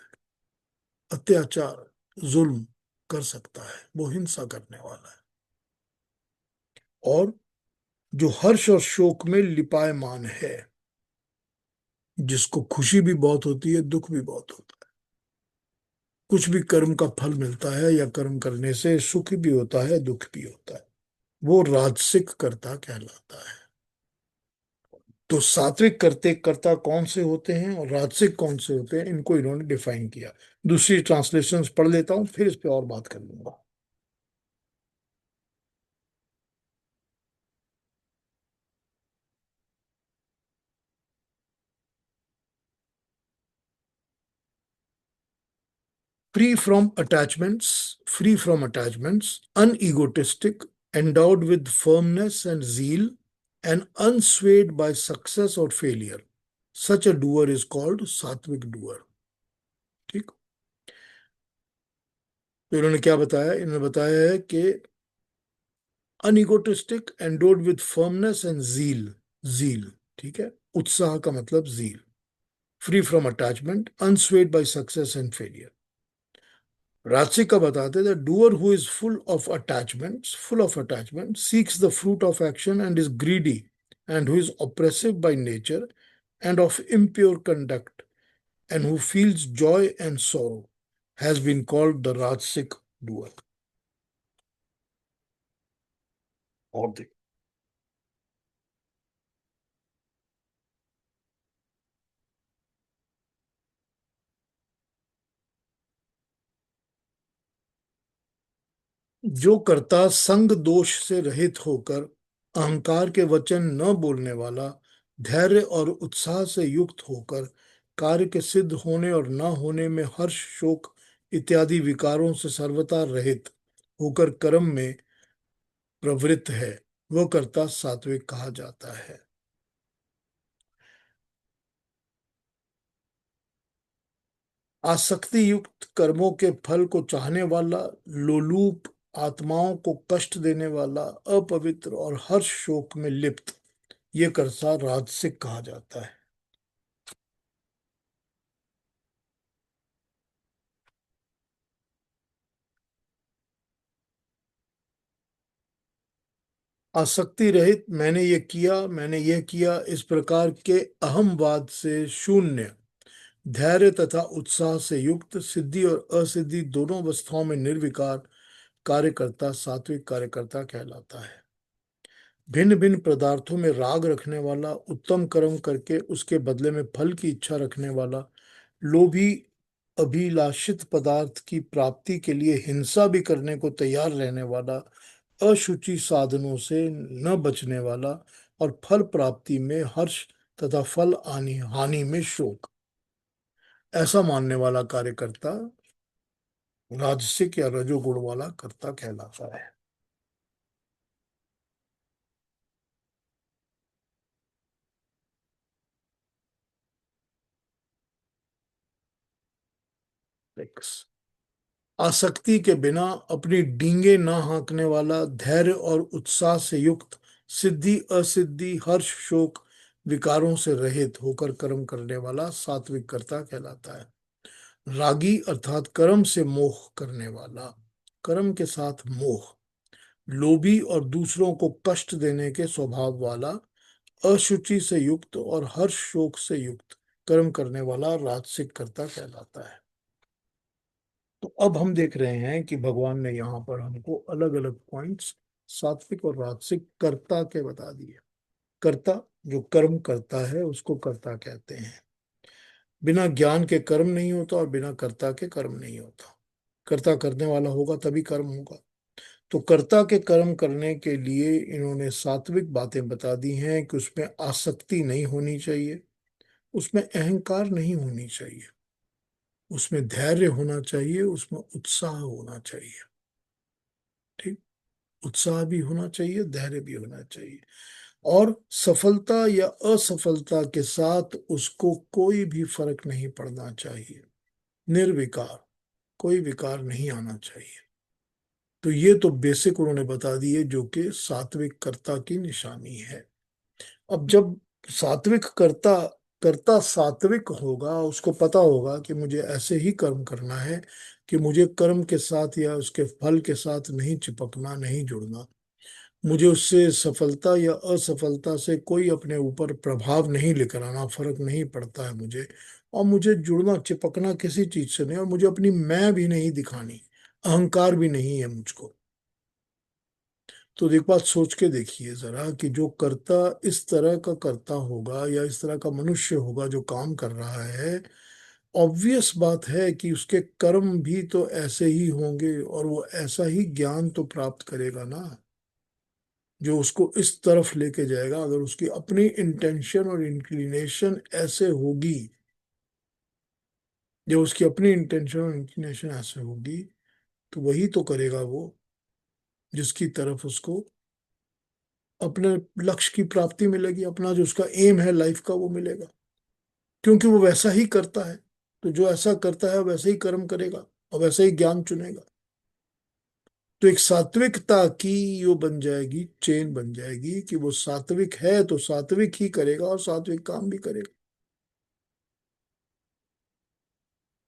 अत्याचार, जुल्म कर सकता है, वो हिंसा करने वाला है। और जो हर्ष और शोक में लिपायमान है, जिसको खुशी भी बहुत होती है, दुख भी बहुत होता है, कुछ भी कर्म का फल मिलता है या कर्म करने से सुख भी होता है, दुख भी होता है, वो राजसिक कर्ता कहलाता है। तो सात्विक करते कर्ता कौन से होते हैं और राजसिक कौन से होते हैं, इनको इन्होंने डिफाइन किया। दूसरी ट्रांसलेशंस पढ़ लेता हूं, फिर इस पे और बात कर लूंगा। Free from attachments, unegotistic, endowed with firmness and zeal, and unswayed by success or failure. Such a doer is called सात्विक doer। ठीक। तो इन्होंने क्या बताया? इन्होंने बताया है कि unegotistic, endowed with firmness and zeal, ठीक है, उत्साह का मतलब zeal, free from attachment, unswayed by success and failure. Rajasic का बताते the doer who is full of attachment seeks the fruit of action and is greedy, and who is oppressive by nature and of impure conduct, and who feels joy and sorrow has been called the Rajasic doer। और देख, जो कर्ता संग दोष से रहित होकर अहंकार के वचन न बोलने वाला, धैर्य और उत्साह से युक्त होकर कार्य के सिद्ध होने और न होने में हर्ष शोक इत्यादि विकारों से सर्वथा रहित होकर कर्म में प्रवृत्त है, वह कर्ता सात्विक कहा जाता है। आसक्ति युक्त कर्मों के फल को चाहने वाला, लोलूप, आत्माओं को कष्ट देने वाला, अपवित्र और हर्ष शोक में लिप्त, ये कर्ता राजसिक कहा जाता है। आसक्ति रहित, मैंने ये किया, इस प्रकार के अहमवाद से शून्य, धैर्य तथा उत्साह से युक्त, सिद्धि और असिद्धि दोनों अवस्थाओं में निर्विकार कार्यकर्ता सात्विक कार्यकर्ता कहलाता है। भिन्न भिन्न पदार्थों में राग रखने वाला, उत्तम कर्म करके उसके बदले में फल की इच्छा रखने वाला, लोभी, अभिलाषित पदार्थ की प्राप्ति के लिए हिंसा भी करने को तैयार रहने वाला, अशुचि साधनों से न बचने वाला और फल प्राप्ति में हर्ष तथा फल हानि हानि में शोक, ऐसा मानने वाला कार्यकर्ता राजसिक या रजोगुण वाला कर्ता कहलाता है। Next. आसक्ति के बिना अपनी डींगे ना हाँकने वाला, धैर्य और उत्साह से युक्त, सिद्धि असिद्धि हर्ष शोक विकारों से रहित होकर कर्म करने वाला सात्विक कर्ता कहलाता है। रागी अर्थात कर्म से मोह करने वाला, कर्म के साथ मोह, लोभी और दूसरों को कष्ट देने के स्वभाव वाला, अशुचि से युक्त और हर्ष शोक से युक्त कर्म करने वाला राजसिक कर्ता कहलाता है। तो अब हम देख रहे हैं कि भगवान ने यहाँ पर हमको अलग अलग पॉइंट्स सात्विक और राजसिक कर्ता के बता दिए। कर्ता जो कर्म करता है उसको कर्ता कहते हैं। बिना ज्ञान के कर्म नहीं होता और बिना कर्ता के कर्म नहीं होता। कर्ता करने वाला होगा तभी कर्म होगा। तो कर्ता के कर्म करने के लिए इन्होंने सात्विक बातें बता दी हैं कि उसमें आसक्ति नहीं होनी चाहिए, उसमें अहंकार नहीं होनी चाहिए, उसमें धैर्य होना चाहिए, उसमें उत्साह होना चाहिए। ठीक, उत्साह भी होना चाहिए, धैर्य भी होना चाहिए, और सफलता या असफलता के साथ उसको कोई भी फर्क नहीं पड़ना चाहिए। निर्विकार, कोई विकार नहीं आना चाहिए। तो ये तो बेसिक उन्होंने बता दिए जो कि सात्विक कर्ता की निशानी है। अब जब सात्विक कर्ता कर्ता सात्विक होगा, उसको पता होगा कि मुझे ऐसे ही कर्म करना है, कि मुझे कर्म के साथ या उसके फल के साथ नहीं चिपकना, नहीं जुड़ना, मुझे उससे सफलता या असफलता से कोई अपने ऊपर प्रभाव नहीं लेकर आना, फर्क नहीं पड़ता है मुझे, और मुझे जुड़ना चिपकना किसी चीज से नहीं, और मुझे अपनी मैं भी नहीं दिखानी, अहंकार भी नहीं है मुझको। तो एक बात सोच के देखिए जरा कि जो कर्ता इस तरह का कर्ता होगा या इस तरह का मनुष्य होगा जो काम कर रहा है, ऑब्वियस बात है कि उसके कर्म भी तो ऐसे ही होंगे और वो ऐसा ही ज्ञान तो प्राप्त करेगा ना, जो उसको इस तरफ लेके जाएगा। अगर उसकी अपनी इंटेंशन और इंक्लिनेशन ऐसे होगी, जब उसकी अपनी इंटेंशन और इंक्लिनेशन ऐसे होगी, तो वही तो करेगा वो जिसकी तरफ उसको अपने लक्ष्य की प्राप्ति मिलेगी, अपना जो उसका एम है लाइफ का वो मिलेगा, क्योंकि वो वैसा ही करता है। तो जो ऐसा करता है वैसे ही कर्म करेगा और वैसे ही ज्ञान चुनेगा। तो एक सात्विकता की यो बन जाएगी, चेन बन जाएगी कि वो सात्विक है तो सात्विक ही करेगा और सात्विक काम भी करेगा।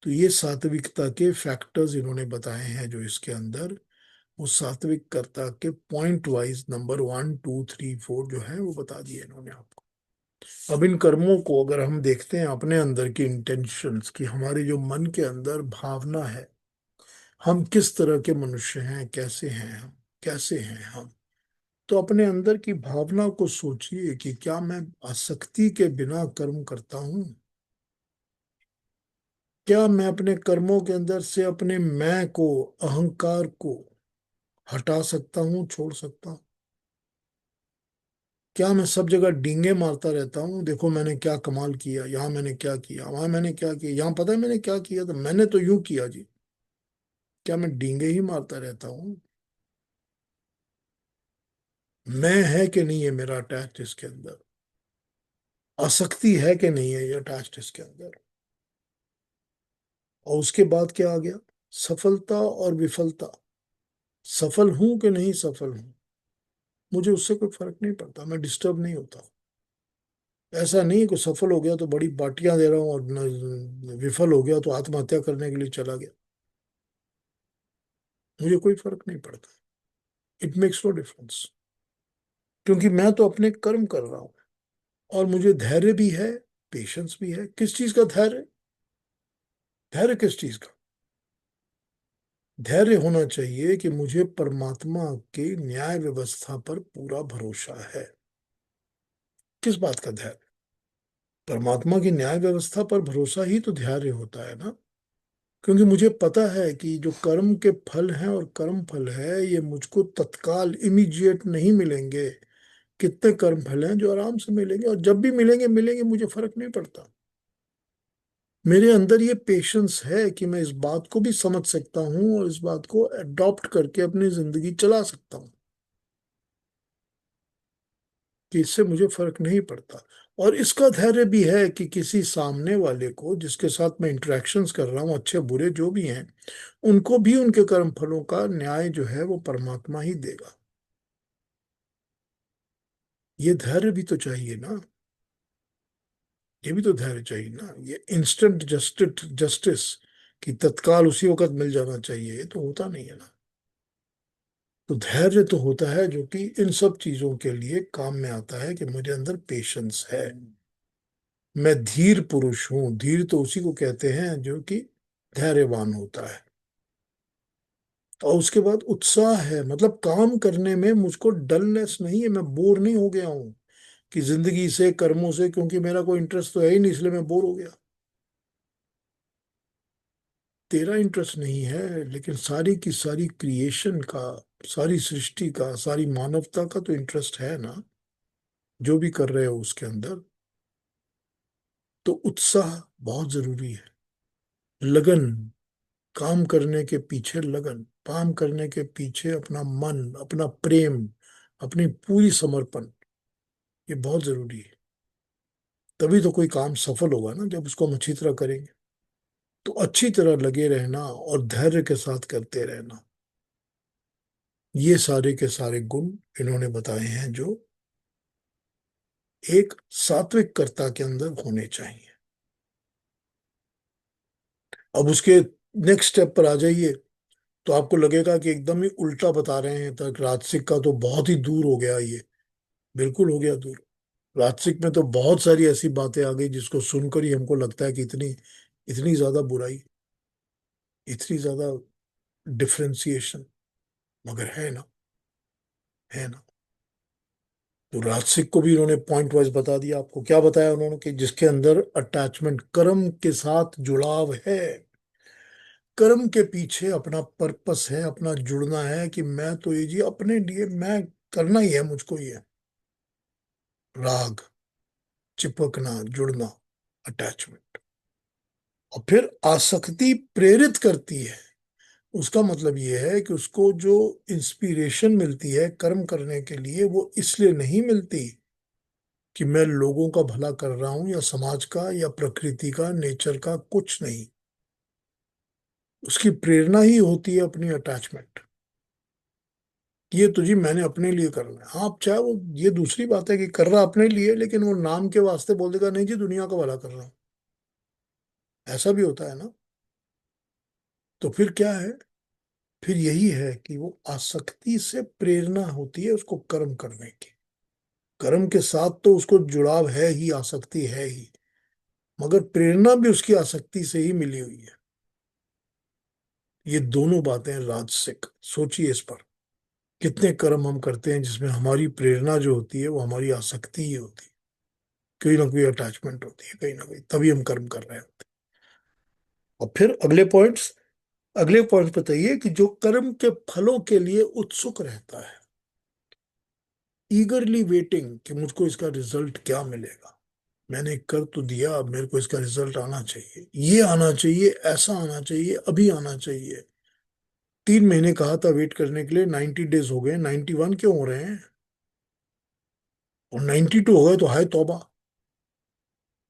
तो ये सात्विकता के फैक्टर्स इन्होंने बताए हैं जो इसके अंदर, वो सात्विक कर्ता के पॉइंट वाइज नंबर 1 2 3 4 जो है वो बता दिए इन्होंने आपको। अब इन कर्मों को अगर हम देखते हैं अपने अंदर की इंटेंशंस की, हमारे जो मन के अंदर भावना है, हम किस तरह के मनुष्य हैं, कैसे हैं हम, कैसे हैं हम, तो अपने अंदर की भावना को सोचिए कि क्या मैं आसक्ति के बिना कर्म करता हूं? क्या मैं अपने कर्मों के अंदर से अपने मैं को, अहंकार को हटा सकता हूं, छोड़ सकता हूं? क्या मैं सब जगह डींगे मारता रहता हूँ, देखो मैंने क्या कमाल किया, यहाँ मैंने क्या किया, वहां मैंने क्या किया, यहाँ पता है मैंने क्या किया, तो मैंने तो यूं किया जी। क्या मैं डींगे ही मारता रहता हूँ? मैं है कि नहीं है मेरा अटैच इसके अंदर, आसक्ति है कि नहीं है ये अटैच इसके अंदर। और उसके बाद क्या आ गया? सफलता और विफलता। सफल हूं कि नहीं सफल हूं, मुझे उससे कोई फर्क नहीं पड़ता, मैं डिस्टर्ब नहीं होता। ऐसा नहीं है कि सफल हो गया तो बड़ी बाटियां दे रहा हूँ, और विफल हो गया तो आत्महत्या करने के लिए चला गया। मुझे कोई फर्क नहीं पड़ता। इट मेक्स नो डिफरेंस, क्योंकि मैं तो अपने कर्म कर रहा हूँ। और मुझे धैर्य भी है, पेशेंस भी है। किस चीज का धैर्य? धैर्य किस चीज का? धैर्य होना चाहिए कि मुझे परमात्मा के न्याय व्यवस्था पर पूरा भरोसा है। किस बात का धैर्य? परमात्मा की न्याय व्यवस्था पर भरोसा ही तो धैर्य होता है ना। क्योंकि मुझे पता है कि जो कर्म के फल हैं और कर्म फल है, ये मुझको तत्काल इमीडिएट नहीं मिलेंगे। कितने कर्म फल हैं जो आराम से मिलेंगे, और जब भी मिलेंगे मिलेंगे, मुझे फर्क नहीं पड़ता। मेरे अंदर ये पेशेंस है कि मैं इस बात को भी समझ सकता हूँ और इस बात को अडॉप्ट करके अपनी जिंदगी चला सकता हूँ, कि इससे मुझे फर्क नहीं पड़ता। और इसका धैर्य भी है कि किसी सामने वाले को जिसके साथ मैं इंटरेक्शंस कर रहा हूँ, अच्छे बुरे जो भी हैं, उनको भी उनके कर्म फलों का न्याय जो है वो परमात्मा ही देगा। ये धैर्य भी तो चाहिए ना। ये भी तो धैर्य चाहिए ना। ये इंस्टेंट जस्टिस कि तत्काल उसी वक्त मिल जाना चाहिए, ये तो होता नहीं है ना। तो धैर्य तो होता है जो कि इन सब चीजों के लिए काम में आता है, कि मेरे अंदर पेशेंस है। मैं धीर पुरुष हूं। धीर तो उसी को कहते हैं जो कि धैर्यवान होता है। और उसके बाद उत्साह है, मतलब काम करने में मुझको डलनेस नहीं है, मैं बोर नहीं हो गया हूं कि जिंदगी से, कर्मों से, क्योंकि मेरा कोई इंटरेस्ट तो है ही नहीं, इसलिए मैं बोर हो गया। तेरा इंटरेस्ट नहीं है, लेकिन सारी की सारी क्रिएशन का, सारी सृष्टि का, सारी मानवता का तो इंटरेस्ट है ना, जो भी कर रहे हो उसके अंदर। तो उत्साह बहुत जरूरी है। लगन, काम करने के पीछे लगन, काम करने के पीछे अपना मन, अपना प्रेम, अपनी पूरी समर्पण, ये बहुत जरूरी है। तभी तो कोई काम सफल होगा ना, जब उसको हम अच्छी तरह करेंगे। तो अच्छी तरह लगे रहना और धैर्य के साथ करते रहना, ये सारे के सारे गुण इन्होंने बताए हैं जो एक सात्विक कर्ता के अंदर होने चाहिए। अब उसके नेक्स्ट स्टेप पर आ जाइए, तो आपको लगेगा कि एकदम ही उल्टा बता रहे हैं, तक राजसिक का तो बहुत ही दूर हो गया ये। बिल्कुल हो गया दूर। राजसिक में तो बहुत सारी ऐसी बातें आ गई जिसको सुनकर ही हमको लगता है कि इतनी इतनी ज्यादा बुराई, इतनी ज्यादा डिफरेंशिएशन, मगर है ना, है ना। तो राजसिक को भी इन्होंने पॉइंट वाइज बता दिया। आपको क्या बताया उन्होंने? कि जिसके अंदर अटैचमेंट, कर्म के साथ जुड़ाव है, कर्म के पीछे अपना पर्पस है, अपना जुड़ना है, कि मैं तो ये जी अपने लिए मैं करना ही है, मुझको ये राग, चिपकना, जुड़ना, अटैचमेंट। और फिर आसक्ति प्रेरित करती है। उसका मतलब ये है कि उसको जो इंस्पिरेशन मिलती है कर्म करने के लिए, वो इसलिए नहीं मिलती कि मैं लोगों का भला कर रहा हूं, या समाज का, या प्रकृति का, नेचर का, कुछ नहीं। उसकी प्रेरणा ही होती है अपनी अटैचमेंट। ये तो जी मैंने अपने लिए करना है। हाँ, आप चाहे वो, ये दूसरी बात है कि कर रहा अपने लिए, लेकिन वो नाम के वास्ते बोल देगा नहीं जी दुनिया का भला कर रहा हूं। ऐसा भी होता है ना। तो फिर क्या है? फिर यही है कि वो आसक्ति से प्रेरणा होती है उसको कर्म करने की। कर्म के साथ तो उसको जुड़ाव है ही, आसक्ति है ही, मगर प्रेरणा भी उसकी आसक्ति से ही मिली हुई है। ये दोनों बातें राजसिक। सोचिए इस पर। कितने कर्म हम करते हैं जिसमें हमारी प्रेरणा जो होती है वो हमारी आसक्ति ही होती है। कोई ना कोई अटैचमेंट होती है, कहीं ना कहीं, तभी हम कर्म कर रहे होते हैं। और फिर अगले पॉइंट बताइए कि जो कर्म के फलों के लिए उत्सुक रहता है। ईगरली वेटिंग कि मुझको इसका रिजल्ट क्या मिलेगा। मैंने कर तो दिया, अब मेरे को इसका रिजल्ट आना चाहिए, ये आना चाहिए, ऐसा आना चाहिए, अभी आना चाहिए। 3 महीने कहा था वेट करने के लिए, 90 डेज हो गए, 91 क्यों हो रहे हैं? और 92 हो गए तो हाय तौबा।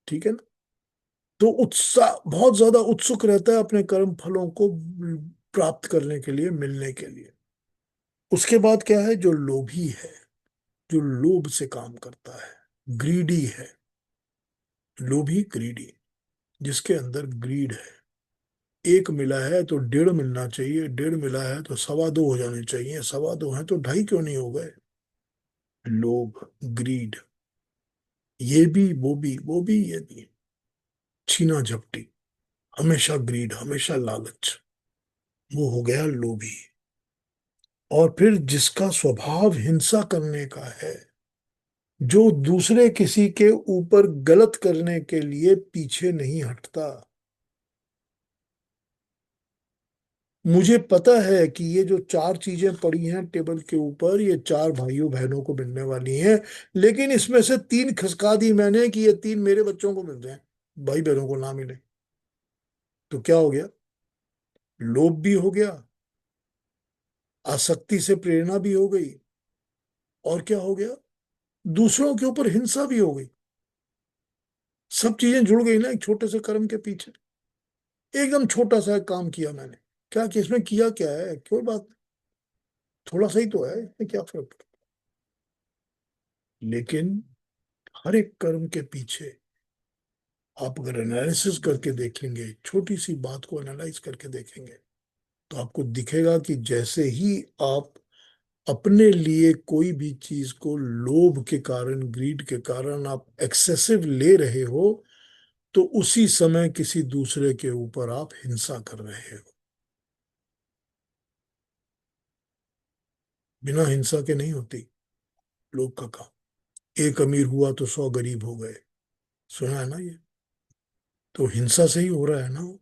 ठीक है ना? तो उत्साह, बहुत ज्यादा उत्सुक रहता है अपने कर्म फलों को प्राप्त करने के लिए, मिलने के लिए। उसके बाद क्या है? जो लोभी है, जो लोभ से काम करता है, ग्रीडी है। लोभी, ग्रीडी, जिसके अंदर ग्रीड है। एक मिला है तो डेढ़ मिलना चाहिए, डेढ़ मिला है तो 2.25 हो जाने चाहिए, 2.25 है तो ढाई क्यों नहीं हो गए? लोभ, ग्रीड, ये भी वो भी वो भी ये भी, छीना झपटी, हमेशा ग्रीड, हमेशा लालच, वो हो गया लोभी। और फिर जिसका स्वभाव हिंसा करने का है, जो दूसरे किसी के ऊपर गलत करने के लिए पीछे नहीं हटता। मुझे पता है कि ये जो 4 चीजें पड़ी हैं टेबल के ऊपर, ये 4 भाइयों बहनों को मिलने वाली हैं, लेकिन इसमें से 3 खिसका दी मैंने कि ये 3 मेरे बच्चों को मिल रहे हैं, भाई बहनों को ना मिले। तो क्या हो गया? लोभ भी हो गया, आसक्ति से प्रेरणा भी हो गई, और क्या हो गया? दूसरों के ऊपर हिंसा भी हो गई। सब चीजें जुड़ गई ना एक छोटे से कर्म के पीछे। एकदम छोटा सा एक काम किया मैंने, क्या कि इसमें किया क्या है, कोई बात नहीं, थोड़ा सा ही तो है, इसमें क्या फर्क पड़ता? लेकिन हर एक कर्म के पीछे आप अगर एनालिसिस करके देखेंगे, छोटी सी बात को एनालाइज करके देखेंगे, तो आपको दिखेगा कि जैसे ही आप अपने लिए कोई भी चीज को लोभ के कारण, ग्रीड के कारण आप एक्सेसिव ले रहे हो, तो उसी समय किसी दूसरे के ऊपर आप हिंसा कर रहे हो। बिना हिंसा के नहीं होती लोग का काम। एक अमीर हुआ तो 100 गरीब हो गए, सुना है ना ये? तो हिंसा से ही हो रहा है ना वो।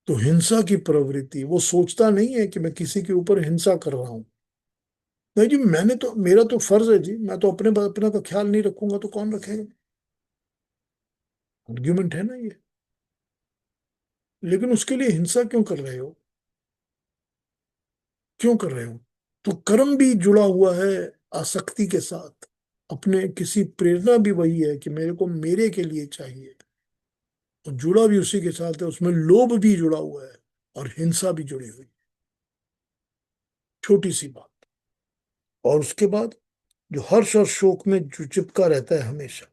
तो हिंसा की प्रवृत्ति, वो सोचता नहीं है कि मैं किसी के ऊपर हिंसा कर रहा हूं। नहीं जी, मैंने तो, मेरा तो फर्ज है जी, मैं तो अपने का ख्याल नहीं रखूंगा तो कौन रखेगा? आर्ग्यूमेंट है ना ये। लेकिन उसके लिए हिंसा क्यों कर रहे हो? क्यों कर रहे हो? तो कर्म भी जुड़ा हुआ है आसक्ति के साथ। अपने किसी, प्रेरणा भी वही है कि मेरे को मेरे के लिए चाहिए, और जुड़ा भी उसी के साथ है, उसमें लोभ भी जुड़ा हुआ है और हिंसा भी जुड़ी हुई है। छोटी सी बात। और उसके बाद जो हर्ष और शोक में जो चिपका रहता है हमेशा,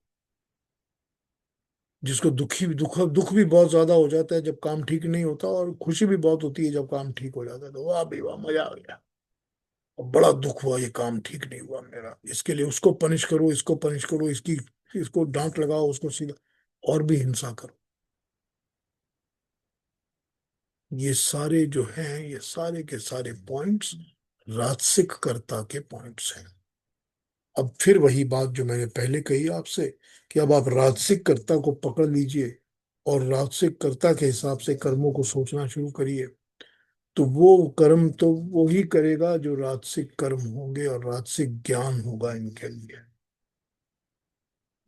जिसको दुख भी बहुत ज्यादा हो जाता है जब काम ठीक नहीं होता, और खुशी भी बहुत होती है जब काम ठीक हो जाता है, तो वाह भाई वाह, मजा आ गया। और बड़ा दुख हुआ, ये काम ठीक नहीं हुआ मेरा, इसके लिए उसको पनिश करो, इसको पनिश करो, इसकी, इसको डांट लगाओ, उसको सीधा, और भी हिंसा करो। ये सारे जो हैं, ये सारे के सारे पॉइंट्स राजसिक कर्ता के पॉइंट्स हैं। अब फिर वही बात जो मैंने पहले कही आपसे, कि अब आप राजसिक कर्ता को पकड़ लीजिए और राजसिक कर्ता के हिसाब से कर्मों को सोचना शुरू करिए, तो वो कर्म तो वो ही करेगा जो राजसिक कर्म होंगे, और राजसिक ज्ञान होगा इनके लिए।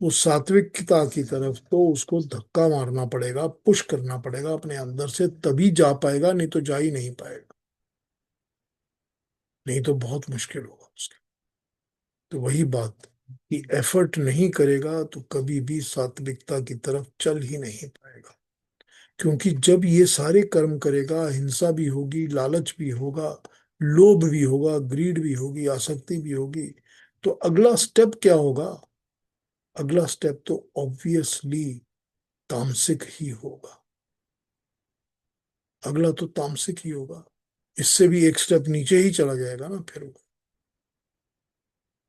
वो सात्विकता की तरफ तो उसको धक्का मारना पड़ेगा, पुश करना पड़ेगा अपने अंदर से, तभी जा पाएगा, नहीं तो जा ही नहीं पाएगा। नहीं तो बहुत मुश्किल होगा उसके। तो वही बात, कि एफर्ट नहीं करेगा तो कभी भी सात्विकता की तरफ चल ही नहीं पाएगा। क्योंकि जब ये सारे कर्म करेगा, हिंसा भी होगी, लालच भी होगा, लोभ भी होगा, ग्रीड भी होगी, आसक्ति भी होगी, तो अगला स्टेप क्या होगा? अगला स्टेप तो ऑब्वियसली तामसिक ही होगा। अगला तो तामसिक ही होगा। इससे भी एक स्टेप नीचे ही चला जाएगा ना फिर वो।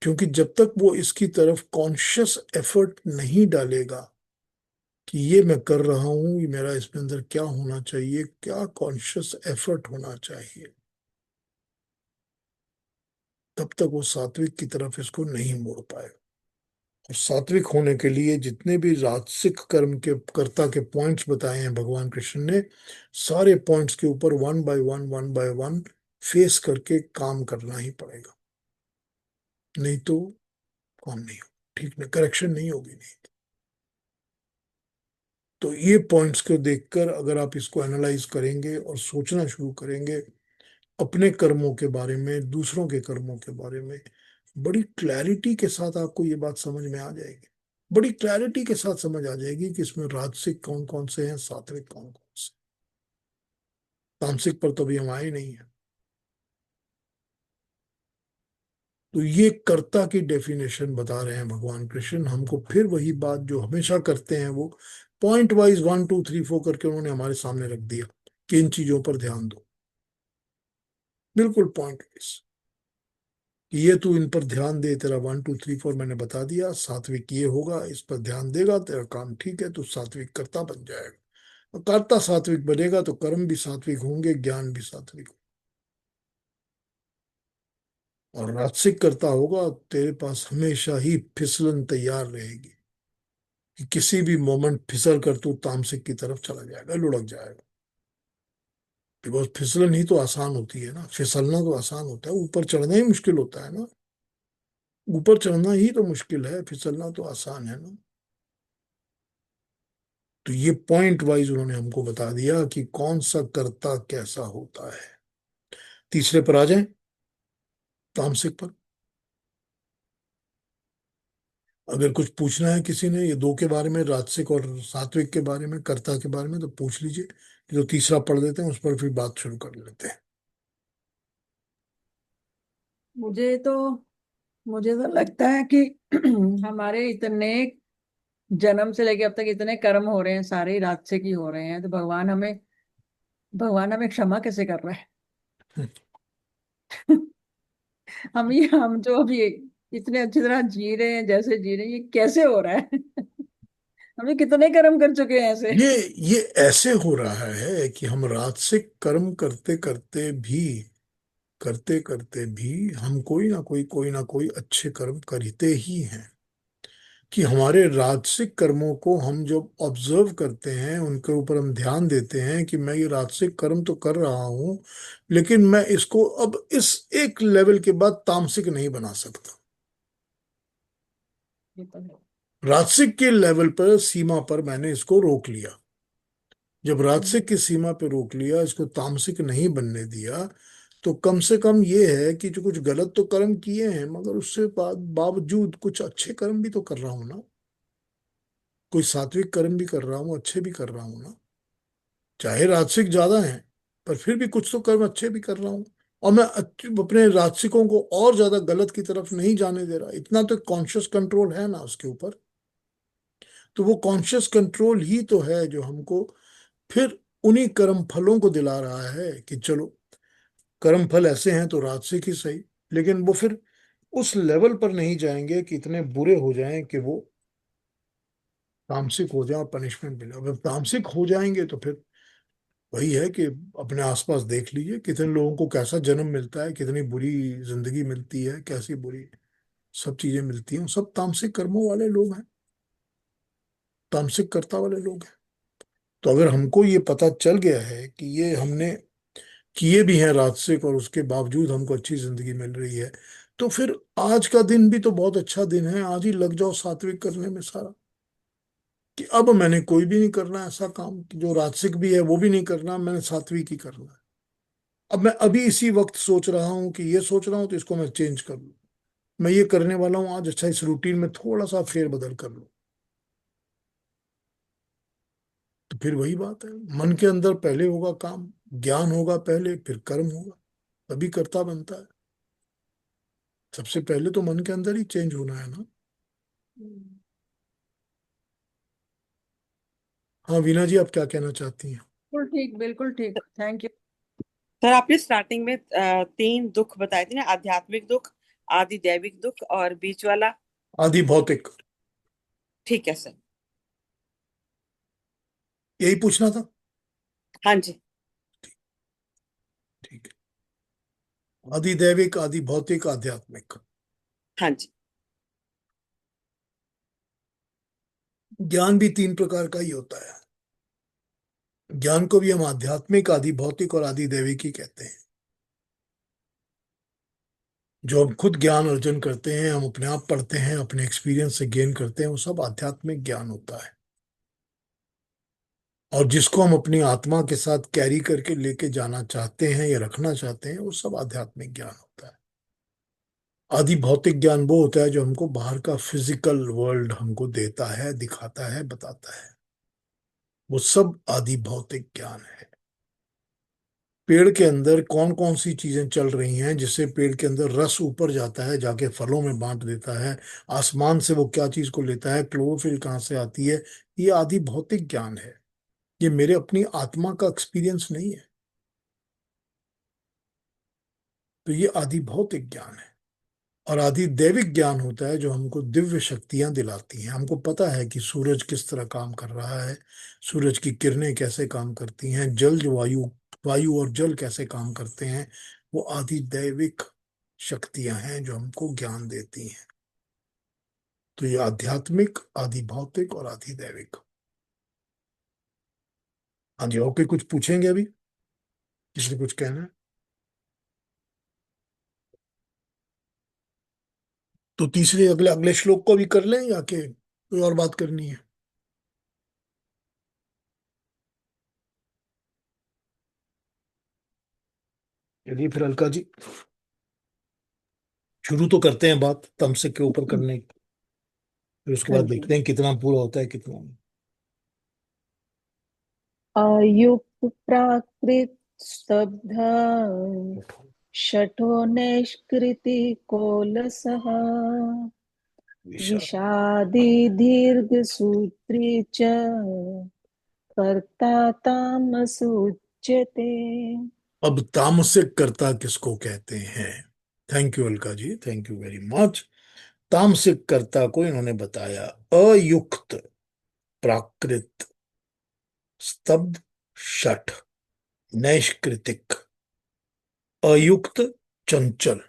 क्योंकि जब तक वो इसकी तरफ कॉन्शियस एफर्ट नहीं डालेगा कि ये मैं कर रहा हूं, ये मेरा इसमें अंदर क्या होना चाहिए, क्या कॉन्शियस एफर्ट होना चाहिए, तब तक वो सात्विक की तरफ इसको नहीं मोड़ पाएगा। और सात्विक होने के लिए जितने भी राजसिक कर्म के कर्ता के पॉइंट्स बताए हैं भगवान कृष्ण ने, सारे पॉइंट्स के ऊपर वन बाय वन फेस करके काम करना ही पड़ेगा। नहीं तो फॉर्म नहीं हो, ठीक नहीं, करेक्शन नहीं होगी, नहीं। तो ये पॉइंट्स को देखकर अगर आप इसको एनालाइज करेंगे और सोचना शुरू करेंगे अपने कर्मों के बारे में, दूसरों के कर्मों के बारे में, बड़ी क्लैरिटी के साथ आपको ये बात समझ में आ जाएगी। बड़ी क्लैरिटी के साथ समझ आ जाएगी कि इसमें राजसिक कौन कौन से हैं, सात्विक कौन कौन से। तामसिक पर तो अभी हम आए नहीं है। तो ये कर्ता की डेफिनेशन बता रहे हैं भगवान कृष्ण हमको, फिर वही बात जो हमेशा करते हैं, वो पॉइंट वाइज 1 2 3 4 करके उन्होंने हमारे सामने रख दिया कि इन चीजों पर ध्यान दो, बिल्कुल पॉइंट वाइज। कि ये तू इन पर ध्यान दे, तेरा 1 2 3 4 मैंने बता दिया, सात्विक ये होगा, इस पर ध्यान देगा, तेरा काम ठीक है, तू सात्विक कर्ता बन जाएगा। और कर्ता सात्विक बनेगा तो कर्म भी सात्विक होंगे, ज्ञान भी सात्विक होगा। और राजसिक कर्ता होगा, तेरे पास हमेशा ही फिसलन तैयार रहेगी कि किसी भी मोमेंट फिसल कर तू तामसिक की तरफ चला जाएगा, लुढ़क जाएगा। बिकॉज फिसलन ही तो आसान होती है ना, फिसलना तो आसान होता है, ऊपर चढ़ना ही मुश्किल होता है ना। ऊपर चढ़ना ही तो मुश्किल है, फिसलना तो आसान है ना। तो ये पॉइंट वाइज उन्होंने हमको बता दिया कि कौन सा कर्ता कैसा होता है। तीसरे पर आ जाए, तामसिक पर। अगर कुछ पूछना है किसी ने ये दो के बारे में, राजसिक और सात्विक के बारे में, कर्ता के बारे में, तो पूछ लीजिए। जो तीसरा पढ़ देते हैं उस पर फिर बात शुरू कर लेते हैं। मुझे तो मुझे तो लगता है कि हमारे इतने जन्म से लेके अब तक इतने कर्म हो रहे हैं, सारे ही राजसिक ही हो रहे हैं, तो भगवान हमें क्षमा कैसे कर रहा है? हम जो अभी इतने अच्छी तरह जी रहे हैं, जैसे जी रहे हैं, ये कैसे हो रहा है? हम कितने कर्म कर चुके हैं ऐसे। ये ये ऐसे हो रहा है कि हम राजसिक कर्म करते करते भी हम कोई ना कोई अच्छे कर्म करते ही हैं। कि हमारे राजसिक कर्मों को हम जब ऑब्जर्व करते हैं, उनके ऊपर हम ध्यान देते हैं कि मैं ये राजसिक कर्म तो कर रहा हूं, लेकिन मैं इसको अब इस एक लेवल के बाद तामसिक नहीं बना सकता। ये तो है। राजसिक के लेवल पर, सीमा पर मैंने इसको रोक लिया। जब हम्म, राजसिक की सीमा पे रोक लिया, इसको तामसिक नहीं बनने दिया, तो कम से कम ये है कि जो कुछ गलत तो कर्म किए हैं, मगर उससे बावजूद कुछ अच्छे कर्म भी तो कर रहा हूं ना। कोई सात्विक कर्म भी कर रहा हूँ, अच्छे भी कर रहा हूँ ना। चाहे राजसिक ज्यादा है, पर फिर भी कुछ तो कर्म अच्छे भी कर रहा हूँ। और मैं अपने राजसिकों को और ज्यादा गलत की तरफ नहीं जाने दे रहा, इतना तो कॉन्शियस कंट्रोल है ना उसके ऊपर। तो वो कॉन्शियस कंट्रोल ही तो है जो हमको फिर उन्हीं कर्म फलों को दिला रहा है कि चलो, कर्म फल ऐसे हैं तो राजसिक ही सही। लेकिन वो फिर उस लेवल पर नहीं जाएंगे कि इतने बुरे हो जाएं कि वो तामसिक हो जाए और पनिशमेंट मिले। अगर तामसिक हो जाएंगे तो फिर वही है कि अपने आसपास देख लीजिए कितने लोगों को कैसा जन्म मिलता है, कितनी बुरी जिंदगी मिलती है, कैसी बुरी सब चीजें मिलती हैं। सब तामसिक कर्मों वाले लोग हैं, तामसिक कर्ता वाले लोग हैं। तो अगर हमको ये पता चल गया है कि ये हमने किए भी हैं राजसिक और उसके बावजूद हमको अच्छी जिंदगी मिल रही है, तो फिर आज का दिन भी तो बहुत अच्छा दिन है। आज ही लग जाओ सात्विक करने में सारा। कि अब मैंने कोई भी नहीं करना ऐसा काम कि जो राजसिक भी है वो भी नहीं करना, मैंने सात्विक ही करना है। अब मैं अभी इसी वक्त सोच रहा हूँ कि ये सोच रहा हूँ तो इसको मैं चेंज कर लूँ। मैं ये करने वाला हूँ आज, अच्छा इस रूटीन में थोड़ा सा फेरबदल कर लूँ। तो फिर वही बात है, मन के अंदर पहले होगा काम, ज्ञान होगा पहले, फिर कर्म होगा, तभी कर्ता बनता है। सबसे पहले तो मन के अंदर ही चेंज होना है ना। हम्म। हाँ वीना जी, आप क्या कहना चाहती हैं? बिल्कुल ठीक, बिल्कुल ठीक, थैंक यू। सर, आपने स्टार्टिंग में तीन दुख बताए थे ना, आध्यात्मिक दुख, आदि दैविक दुख और बीच वाला। आदि भौतिक, ठीक है सर। यही पूछना था। हाँ जी। ठीक है, आदि दैविक, आदि भौतिक, आध्यात्मिक। हाँ जी। ज्ञान भी 3 प्रकार का ही होता है। ज्ञान को भी हम आध्यात्मिक, आदि भौतिक और आदि दैविक ही कहते हैं। जो हम खुद ज्ञान अर्जन करते हैं, हम अपने आप पढ़ते हैं, अपने एक्सपीरियंस से गेन करते हैं, वो सब आध्यात्मिक ज्ञान होता है। और जिसको हम अपनी आत्मा के साथ कैरी करके लेके जाना चाहते हैं या रखना चाहते हैं, वो सब आध्यात्मिक ज्ञान होता है। आदि भौतिक ज्ञान वो होता है जो हमको बाहर का फिजिकल वर्ल्ड हमको देता है, दिखाता है, बताता है। वो सब आदि भौतिक ज्ञान है। पेड़ के अंदर कौन कौन सी चीजें चल रही हैं जिससे पेड़ के अंदर रस ऊपर जाता है, जाके फलों में बांट देता है। आसमान से वो क्या चीज को लेता है, क्लोरोफिल कहाँ से आती है, ये आदि भौतिक ज्ञान है। ये मेरे अपनी आत्मा का एक्सपीरियंस नहीं है। तो ये आदि भौतिक ज्ञान है। और आदि दैविक ज्ञान होता है जो हमको दिव्य शक्तियां दिलाती हैं। हमको पता है कि सूरज किस तरह काम कर रहा है, सूरज की किरणें कैसे काम करती हैं, जल वायु, वायु और जल कैसे काम करते हैं। वो आदि दैविक शक्तियां हैं जो हमको ज्ञान देती हैं। तो ये आध्यात्मिक, आदि भौतिक और आदि दैविक। हाँ जी, और कोई कुछ पूछेंगे अभी? किसी ने कुछ कहना है? तो तीसरे अगले अगले श्लोक को भी कर लें या कि कोई और बात करनी है? चलिए फिर अलका जी, शुरू तो करते हैं बात तमसे के ऊपर करने की। फिर उसके हाँ बाद जी। देखते हैं कितना पूरा होता है कितना नहीं। अयुक्त प्राकृत स्तब्ध शठो निष्कृति कोलसः विशाल। विषादी दीर्घ सूत्री च कर्ता तामसुच्यते। अब तामसिक कर्ता किसको कहते हैं? Thank you Alka ji, thank you very much. तामसिक कर्ता को इन्होंने बताया अयुक्त, प्राकृत, स्तब्ध, शठ, नैष्कृतिक। अयुक्त, चंचल,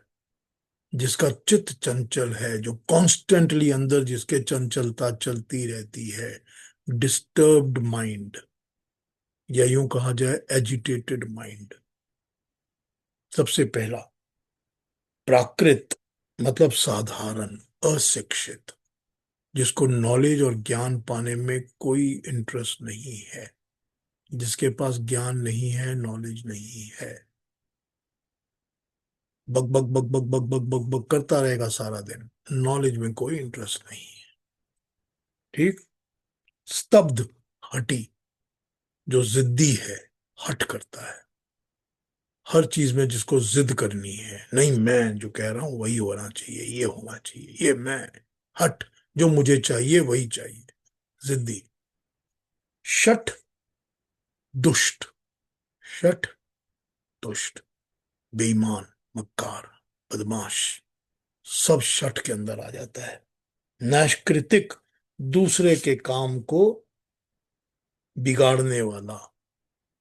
जिसका चित्त चंचल है, जो कॉन्स्टेंटली अंदर जिसके चंचलता चलती रहती है, डिस्टर्ब्ड माइंड, या यूं कहा जाए एजिटेटेड माइंड। सबसे पहला। प्राकृत मतलब साधारण, अशिक्षित, जिसको नॉलेज और ज्ञान पाने में कोई इंटरेस्ट नहीं है, जिसके पास ज्ञान नहीं है, नॉलेज नहीं है, बक बक बक बक बक बक बक बक करता रहेगा सारा दिन, नॉलेज में कोई इंटरेस्ट नहीं है। ठीक। स्तब्ध, हठी, जो जिद्दी है, हट करता है हर चीज में, जिसको जिद करनी है, नहीं मैं जो कह रहा हूं वही होना चाहिए, ये होना चाहिए, ये मैं, हट, जो मुझे चाहिए वही चाहिए, जिद्दी। शठ, दुष्ट, शठ, दुष्ट, बेईमान, मक्कार, बदमाश, सब शठ के अंदर आ जाता है। नैष्कृतिक, दूसरे के काम को बिगाड़ने वाला,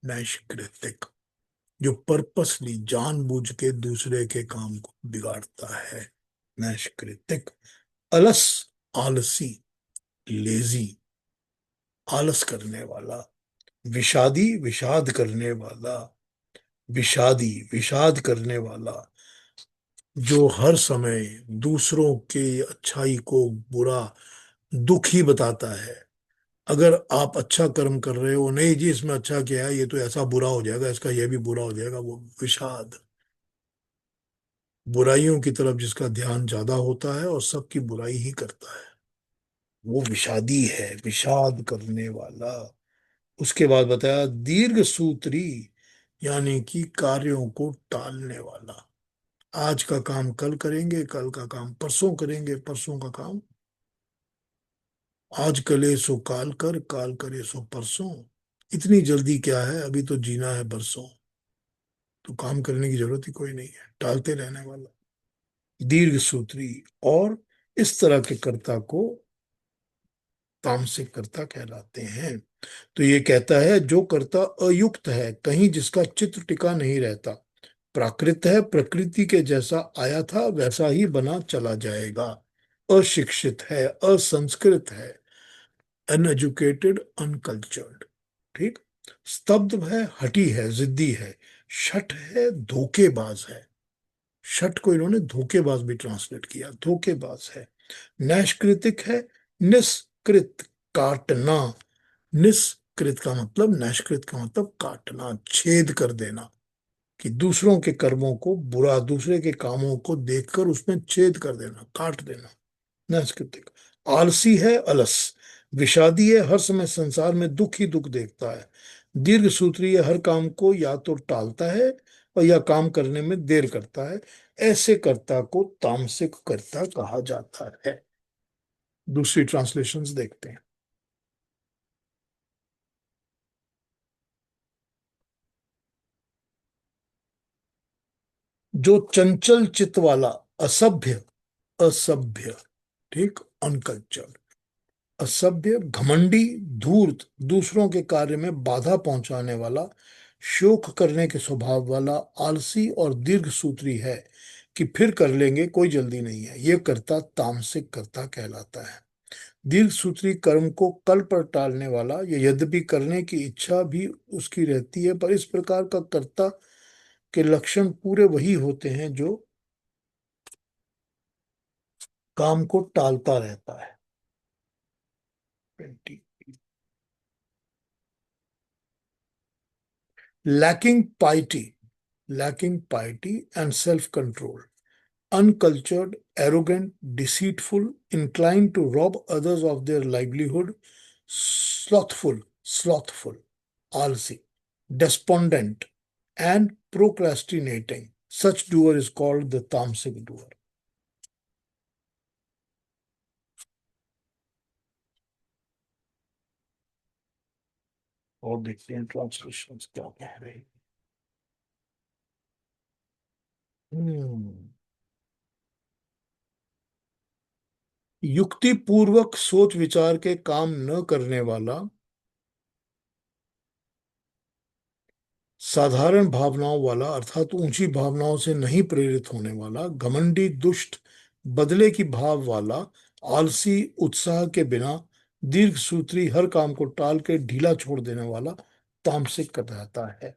नैष्कृतिक, जो पर्पसली जानबूझ के दूसरे के काम को बिगाड़ता है, नैष्कृतिक। अलस, आलसी, लेजी, आलस करने वाला। विषादी, विषाद करने वाला, विषादी, विषाद करने वाला, जो हर समय दूसरों के अच्छाई को बुरा, दुख ही बताता है। अगर आप अच्छा कर्म कर रहे हो, नहीं जी इसमें अच्छा किया है, ये तो ऐसा बुरा हो जाएगा, इसका ये भी बुरा हो जाएगा, वो विषाद। बुराइयों की तरफ जिसका ध्यान ज्यादा होता है और सबकी बुराई ही करता है, वो विषादी है, विषाद करने वाला। उसके बाद बताया दीर्घ सूत्री, यानी कि कार्यों को टालने वाला। आज का काम कल करेंगे, कल का काम परसों करेंगे, परसों का काम आज करे सो काल कर, काल करे सो परसों। इतनी जल्दी क्या है, अभी तो जीना है बरसों। तो काम करने की जरूरत ही कोई नहीं है, टालते रहने वाला, दीर्घ सूत्री। और इस तरह के कर्ता को तामसिक कर्ता कहलाते हैं। तो ये कहता है जो कर्ता अयुक्त है, कहीं जिसका चित्त टिका नहीं रहता, प्राकृत है, प्रकृति के जैसा आया था वैसा ही बना चला जाएगा, अशिक्षित है, असंस्कृत है, अनएजुकेटेड, अनकल्चर्ड। ठीक। स्तब्ध है, हठी है, जिद्दी है। शठ है, धोखेबाज है, षट को इन्होंने धोखेबाज भी ट्रांसलेट किया, धोखेबाज है। नैष्कृतिक है निष्कृत, काटना। निष्कृत का मतलब, नैष्कृत का मतलब काटना, छेद कर देना, कि दूसरों के कर्मों को, बुरा दूसरे के कामों को देखकर उसमें छेद कर देना, काट देना, नैष्कृतिक। आलसी है अलस, विषादी है, हर समय संसार में दुख ही दुख देखता है। दीर्घ सूत्री है, हर काम को या तो टालता है और या काम करने में देर करता है। ऐसे कर्ता को तामसिक कर्ता कहा जाता है। दूसरी ट्रांसलेशंस देखते हैं। जो चंचल चित्त वाला, असभ्य, असभ्य, ठीक, अनकल्चर्ड, असभ्य, घमंडी, धूर्त, दूसरों के कार्य में बाधा पहुंचाने वाला, शोक करने के स्वभाव वाला, आलसी और दीर्घ सूत्री है कि फिर कर लेंगे, कोई जल्दी नहीं है, ये कर्ता तामसिक कर्ता कहलाता है। दीर्घ सूत्री कर्म को कल पर टालने वाला, ये यद्यपि करने की इच्छा भी उसकी रहती है, पर इस प्रकार का कर्ता के लक्षण पूरे वही होते हैं जो काम को टालता रहता है। 20। lacking piety and self-control, uncultured, arrogant, deceitful, inclined to rob others of their livelihood, slothful, आलसी, despondent, and procrastinating. Such doer is called the tamasic doer. और देखते हैं ट्रांसलेशंस क्या कह रहे हैं। युक्ति पूर्वक सोच विचार के काम न करने वाला, साधारण भावनाओं वाला अर्थात ऊंची भावनाओं से नहीं प्रेरित होने वाला, घमंडी, दुष्ट, बदले की भाव वाला, आलसी, उत्साह के बिना, दीर्घ सूत्री, हर काम को टाल के ढीला छोड़ देने वाला तामसिक कहलाता है।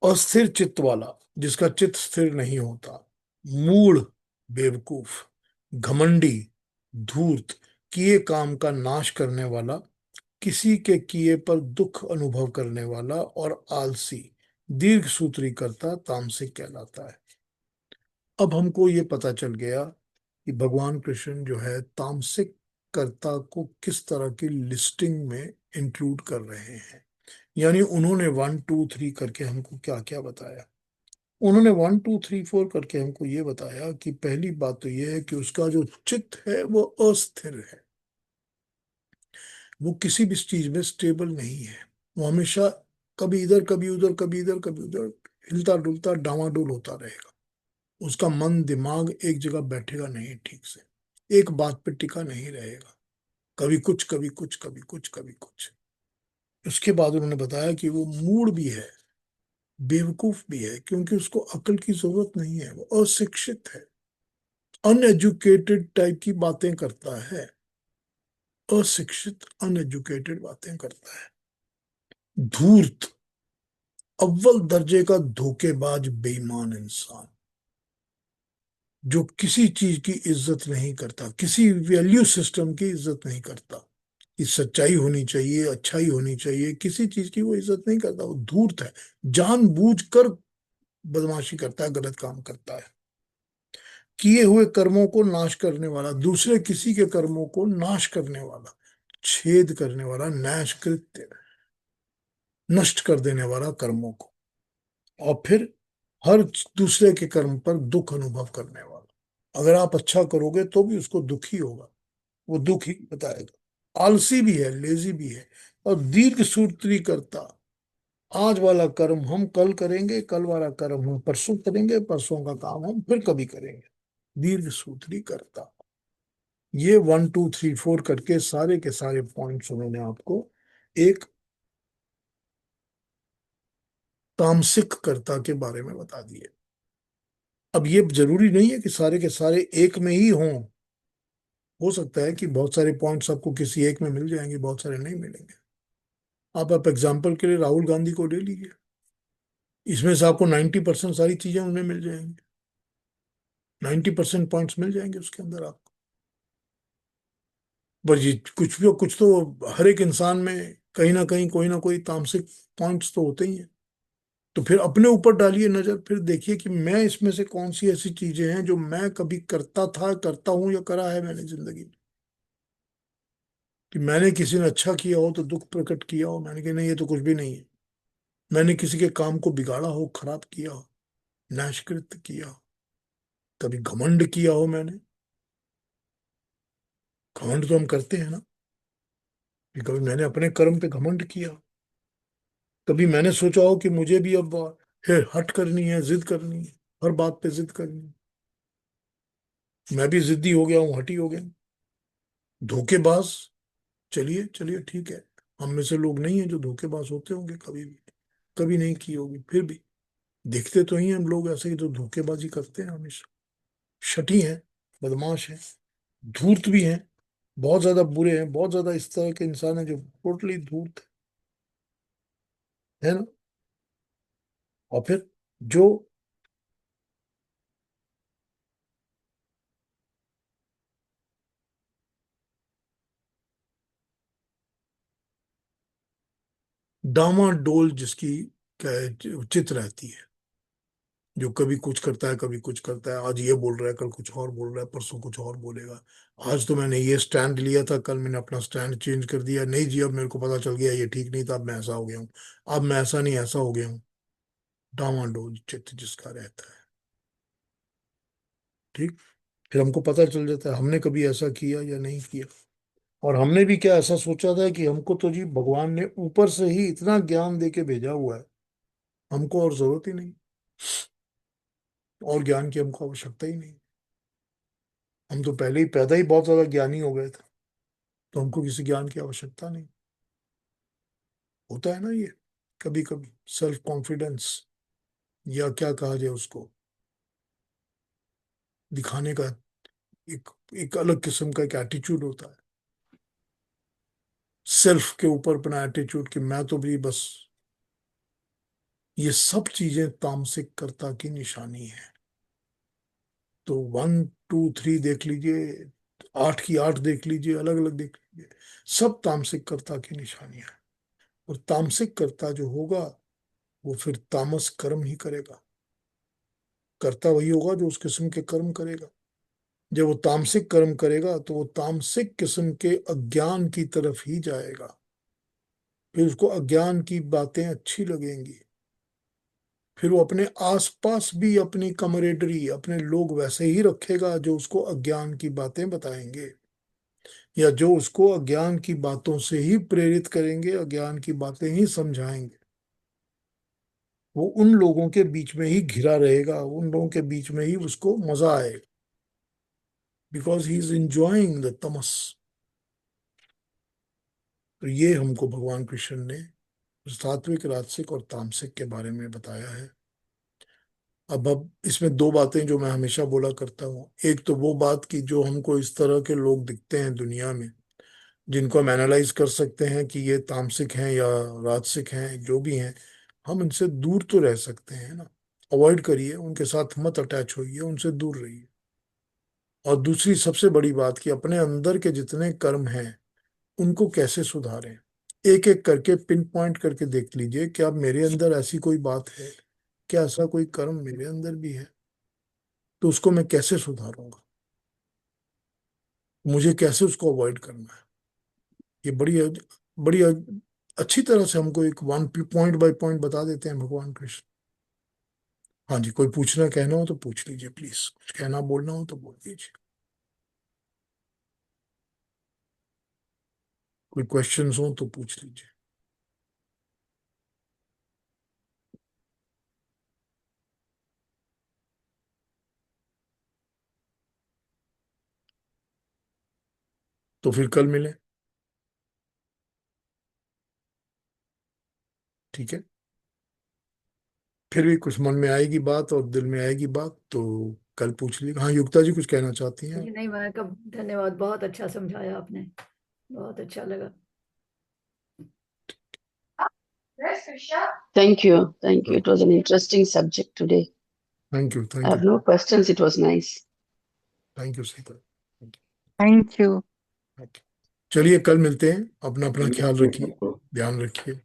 अस्थिर चित्त वाला, जिसका चित्त स्थिर नहीं होता, मूढ़, बेवकूफ, घमंडी, धूर्त, किए काम का नाश करने वाला, किसी के किए पर दुख अनुभव करने वाला और आलसी, दीर्घ सूत्री कर्ता तामसिक कहलाता है। अब हमको ये पता चल गया कि भगवान कृष्ण जो है तामसिक कर्ता को किस तरह की लिस्टिंग में इंक्लूड कर रहे हैं। यानी उन्होंने 1 2 3 करके हमको क्या क्या बताया। उन्होंने 1 2 3 4 करके हमको ये बताया कि पहली बात तो ये है कि उसका जो चित्त है वो अस्थिर है, वो किसी भी चीज में स्टेबल नहीं है, वो हमेशा कभी इधर कभी उधर, कभी इधर कभी उधर, हिलता डुलता डामाडोल होता रहेगा। उसका मन दिमाग एक जगह बैठेगा नहीं ठीक से, एक बात पे टिका नहीं रहेगा, कभी कुछ कभी कुछ कभी कुछ कभी कुछ। उसके बाद उन्होंने बताया कि वो मूड भी है, बेवकूफ भी है, क्योंकि उसको अकल की जरूरत नहीं है, वो अशिक्षित है, अनएजुकेटेड टाइप की बातें करता है, अशिक्षित अनएजुकेटेड बातें करता है। धूर्त, अव्वल दर्जे का धोखेबाज बेईमान इंसान, जो किसी चीज की इज्जत नहीं करता, किसी वैल्यू सिस्टम की इज्जत नहीं करता, कि सच्चाई होनी चाहिए, अच्छाई होनी चाहिए, किसी चीज की वो इज्जत नहीं करता, वो धूर्त है, जानबूझकर बदमाशी करता है, गलत काम करता है। किए हुए कर्मों को नाश करने वाला, दूसरे किसी के कर्मों को नाश करने वाला, छेद करने वाला, नाश कृत्य, नष्ट कर देने वाला कर्मों को, और फिर हर दूसरे के कर्म पर दुख अनुभव करने वाला। अगर आप अच्छा करोगे तो भी उसको दुख ही होगा, वो दुख ही बताएगा। आलसी भी है, लेजी भी है, और दीर्घ सूत्री करता, आज वाला कर्म हम कल करेंगे, कल वाला कर्म हम परसों करेंगे, परसों का काम हम फिर कभी करेंगे, दीर्घ सूत्री करता। ये 1 2 3 4 करके सारे के सारे पॉइंट्स उन्होंने आपको एक तामसिक कर्ता के बारे में बता दिए। अब ये जरूरी नहीं है कि सारे के सारे एक में ही हों, हो सकता है कि बहुत सारे पॉइंट्स आपको किसी एक में मिल जाएंगे, बहुत सारे नहीं मिलेंगे। आप एग्जाम्पल के लिए राहुल गांधी को ले लीजिए, इसमें से आपको 90% सारी चीजें उनमें मिल जाएंगी, 90% पॉइंट्स मिल जाएंगे उसके अंदर आपको। पर ये कुछ तो हर एक इंसान में कहीं ना कहीं कोई ना कोई तामसिक पॉइंट्स तो होते ही हैं। तो फिर अपने ऊपर डालिए नजर, फिर देखिए कि मैं इसमें से कौन सी ऐसी चीजें हैं जो मैं कभी करता था, करता हूं या करा है मैंने जिंदगी में, कि मैंने किसी ने अच्छा किया हो तो दुख प्रकट किया हो, मैंने कहा नहीं ये तो कुछ भी नहीं है। मैंने किसी के काम को बिगाड़ा हो, खराब किया हो, नाशकृत किया हो, कभी घमंड किया हो मैंने। घमंड तो हम करते हैं ना, कि कभी मैंने अपने कर्म पे घमंड किया, कभी मैंने सोचा हो कि मुझे भी अब हट करनी है, जिद करनी है, हर बात पे जिद करनी है। मैं भी जिद्दी हो गया हूँ, हठी हो गया हूं। धोखेबाज, चलिए चलिए ठीक है, हम में से लोग नहीं है जो धोखेबाज होते होंगे, कभी भी कभी नहीं की होगी, फिर भी देखते तो ही हैं हम लोग ऐसे ही जो धोखेबाजी करते हैं हमेशा, शठी हैं, बदमाश हैं, धूर्त भी हैं, बहुत ज्यादा बुरे हैं, बहुत ज्यादा इस तरह के इंसान हैं जो टोटली धूर्त है ना। और फिर जो डामाडोल जिसकी चित रहती है, जो कभी कुछ करता है कभी कुछ करता है, आज ये बोल रहा है कल कुछ और बोल रहा है, परसों कुछ और बोलेगा। आज तो मैंने ये स्टैंड लिया था, कल मैंने अपना स्टैंड चेंज कर दिया, नहीं जी अब मेरे को पता चल गया ये ठीक नहीं था, अब मैं ऐसा हो गया हूँ, अब मैं ऐसा नहीं ऐसा हो गया हूँ। डामाडोल चित्त जिसका रहता है, ठीक। फिर हमको पता चल जाता है हमने कभी ऐसा किया या नहीं किया, और हमने भी क्या ऐसा सोचा था कि हमको तो जी भगवान ने ऊपर से ही इतना ज्ञान दे के भेजा हुआ है, हमको और जरूरत ही नहीं, और ज्ञान की हमको आवश्यकता ही नहीं। हम तो पहले ही पैदा ही बहुत ज्यादा ज्ञानी हो गए थे, तो हमको किसी ज्ञान की आवश्यकता नहीं। होता है ना ये कभी कभी सेल्फ कॉन्फिडेंस, या क्या कहा जाए उसको, दिखाने का एक एक अलग किस्म का एक एटीट्यूड होता है, सेल्फ के ऊपर अपना एटीट्यूड कि मैं तो भी बस। ये सब चीजें तामसिक कर्ता की निशानी है। तो 1 2 3 देख लीजिए, 8 की 8 देख लीजिए, अलग अलग देख लीजिए, सब तामसिक कर्ता की निशानियां हैं। और तामसिक कर्ता जो होगा वो फिर तामस कर्म ही करेगा, कर्ता वही होगा जो उस किस्म के कर्म करेगा। जब वो तामसिक कर्म करेगा तो वो तामसिक किस्म के अज्ञान की तरफ ही जाएगा, फिर उसको अज्ञान की बातें अच्छी लगेंगी, फिर वो अपने आसपास भी अपनी कमरेडरी, अपने लोग वैसे ही रखेगा जो उसको अज्ञान की बातें बताएंगे, या जो उसको अज्ञान की बातों से ही प्रेरित करेंगे, अज्ञान की बातें ही समझाएंगे। वो उन लोगों के बीच में ही घिरा रहेगा, उन लोगों के बीच में ही उसको मजा आएगा, because he is enjoying the तमस। तो ये हमको भगवान कृष्ण ने सात्विक, राजसिक और तामसिक के बारे में बताया है। अब इसमें दो बातें जो मैं हमेशा बोला करता हूँ, एक तो वो बात की जो हमको इस तरह के लोग दिखते हैं दुनिया में, जिनको हम एनालाइज कर सकते हैं कि ये तामसिक हैं या राजसिक हैं, जो भी हैं, हम इनसे दूर तो रह सकते हैं ना, अवॉइड करिए, उनके साथ मत अटैच होइए, उनसे दूर रहिए। और दूसरी सबसे बड़ी बात कि अपने अंदर के जितने कर्म हैं उनको कैसे सुधारें, एक एक करके पिन पॉइंट करके देख लीजिए कि अब मेरे अंदर ऐसी कोई बात है, क्या ऐसा कोई कर्म मेरे अंदर भी है, तो उसको मैं कैसे सुधारूंगा, मुझे कैसे उसको अवॉइड करना है। ये बड़ी अच्छी तरह से हमको एक वन पॉइंट बाय पॉइंट बता देते हैं भगवान कृष्ण। हाँ जी, कोई पूछना कहना हो तो पूछ लीजिए प्लीज, कुछ कहना बोलना हो तो बोल दीजिए, कोई क्वेश्चंस हो तो पूछ लीजिए। तो फिर कल मिले, ठीक है। फिर भी कुछ मन में आएगी बात और दिल में आएगी बात तो कल पूछ लीजिए। हाँ युक्ता जी कुछ कहना चाहती हैं? जी नहीं, मैं कब, धन्यवाद, बहुत अच्छा समझाया आपने, बहुत अच्छा लगा। Thank you. Thank you. It was an interesting subject today. Thank you I thank have you no questions. It was nice. Thank you Sita. Thank you. चलिए कल मिलते हैं, अपना अपना ख्याल रखिए, ध्यान रखिए।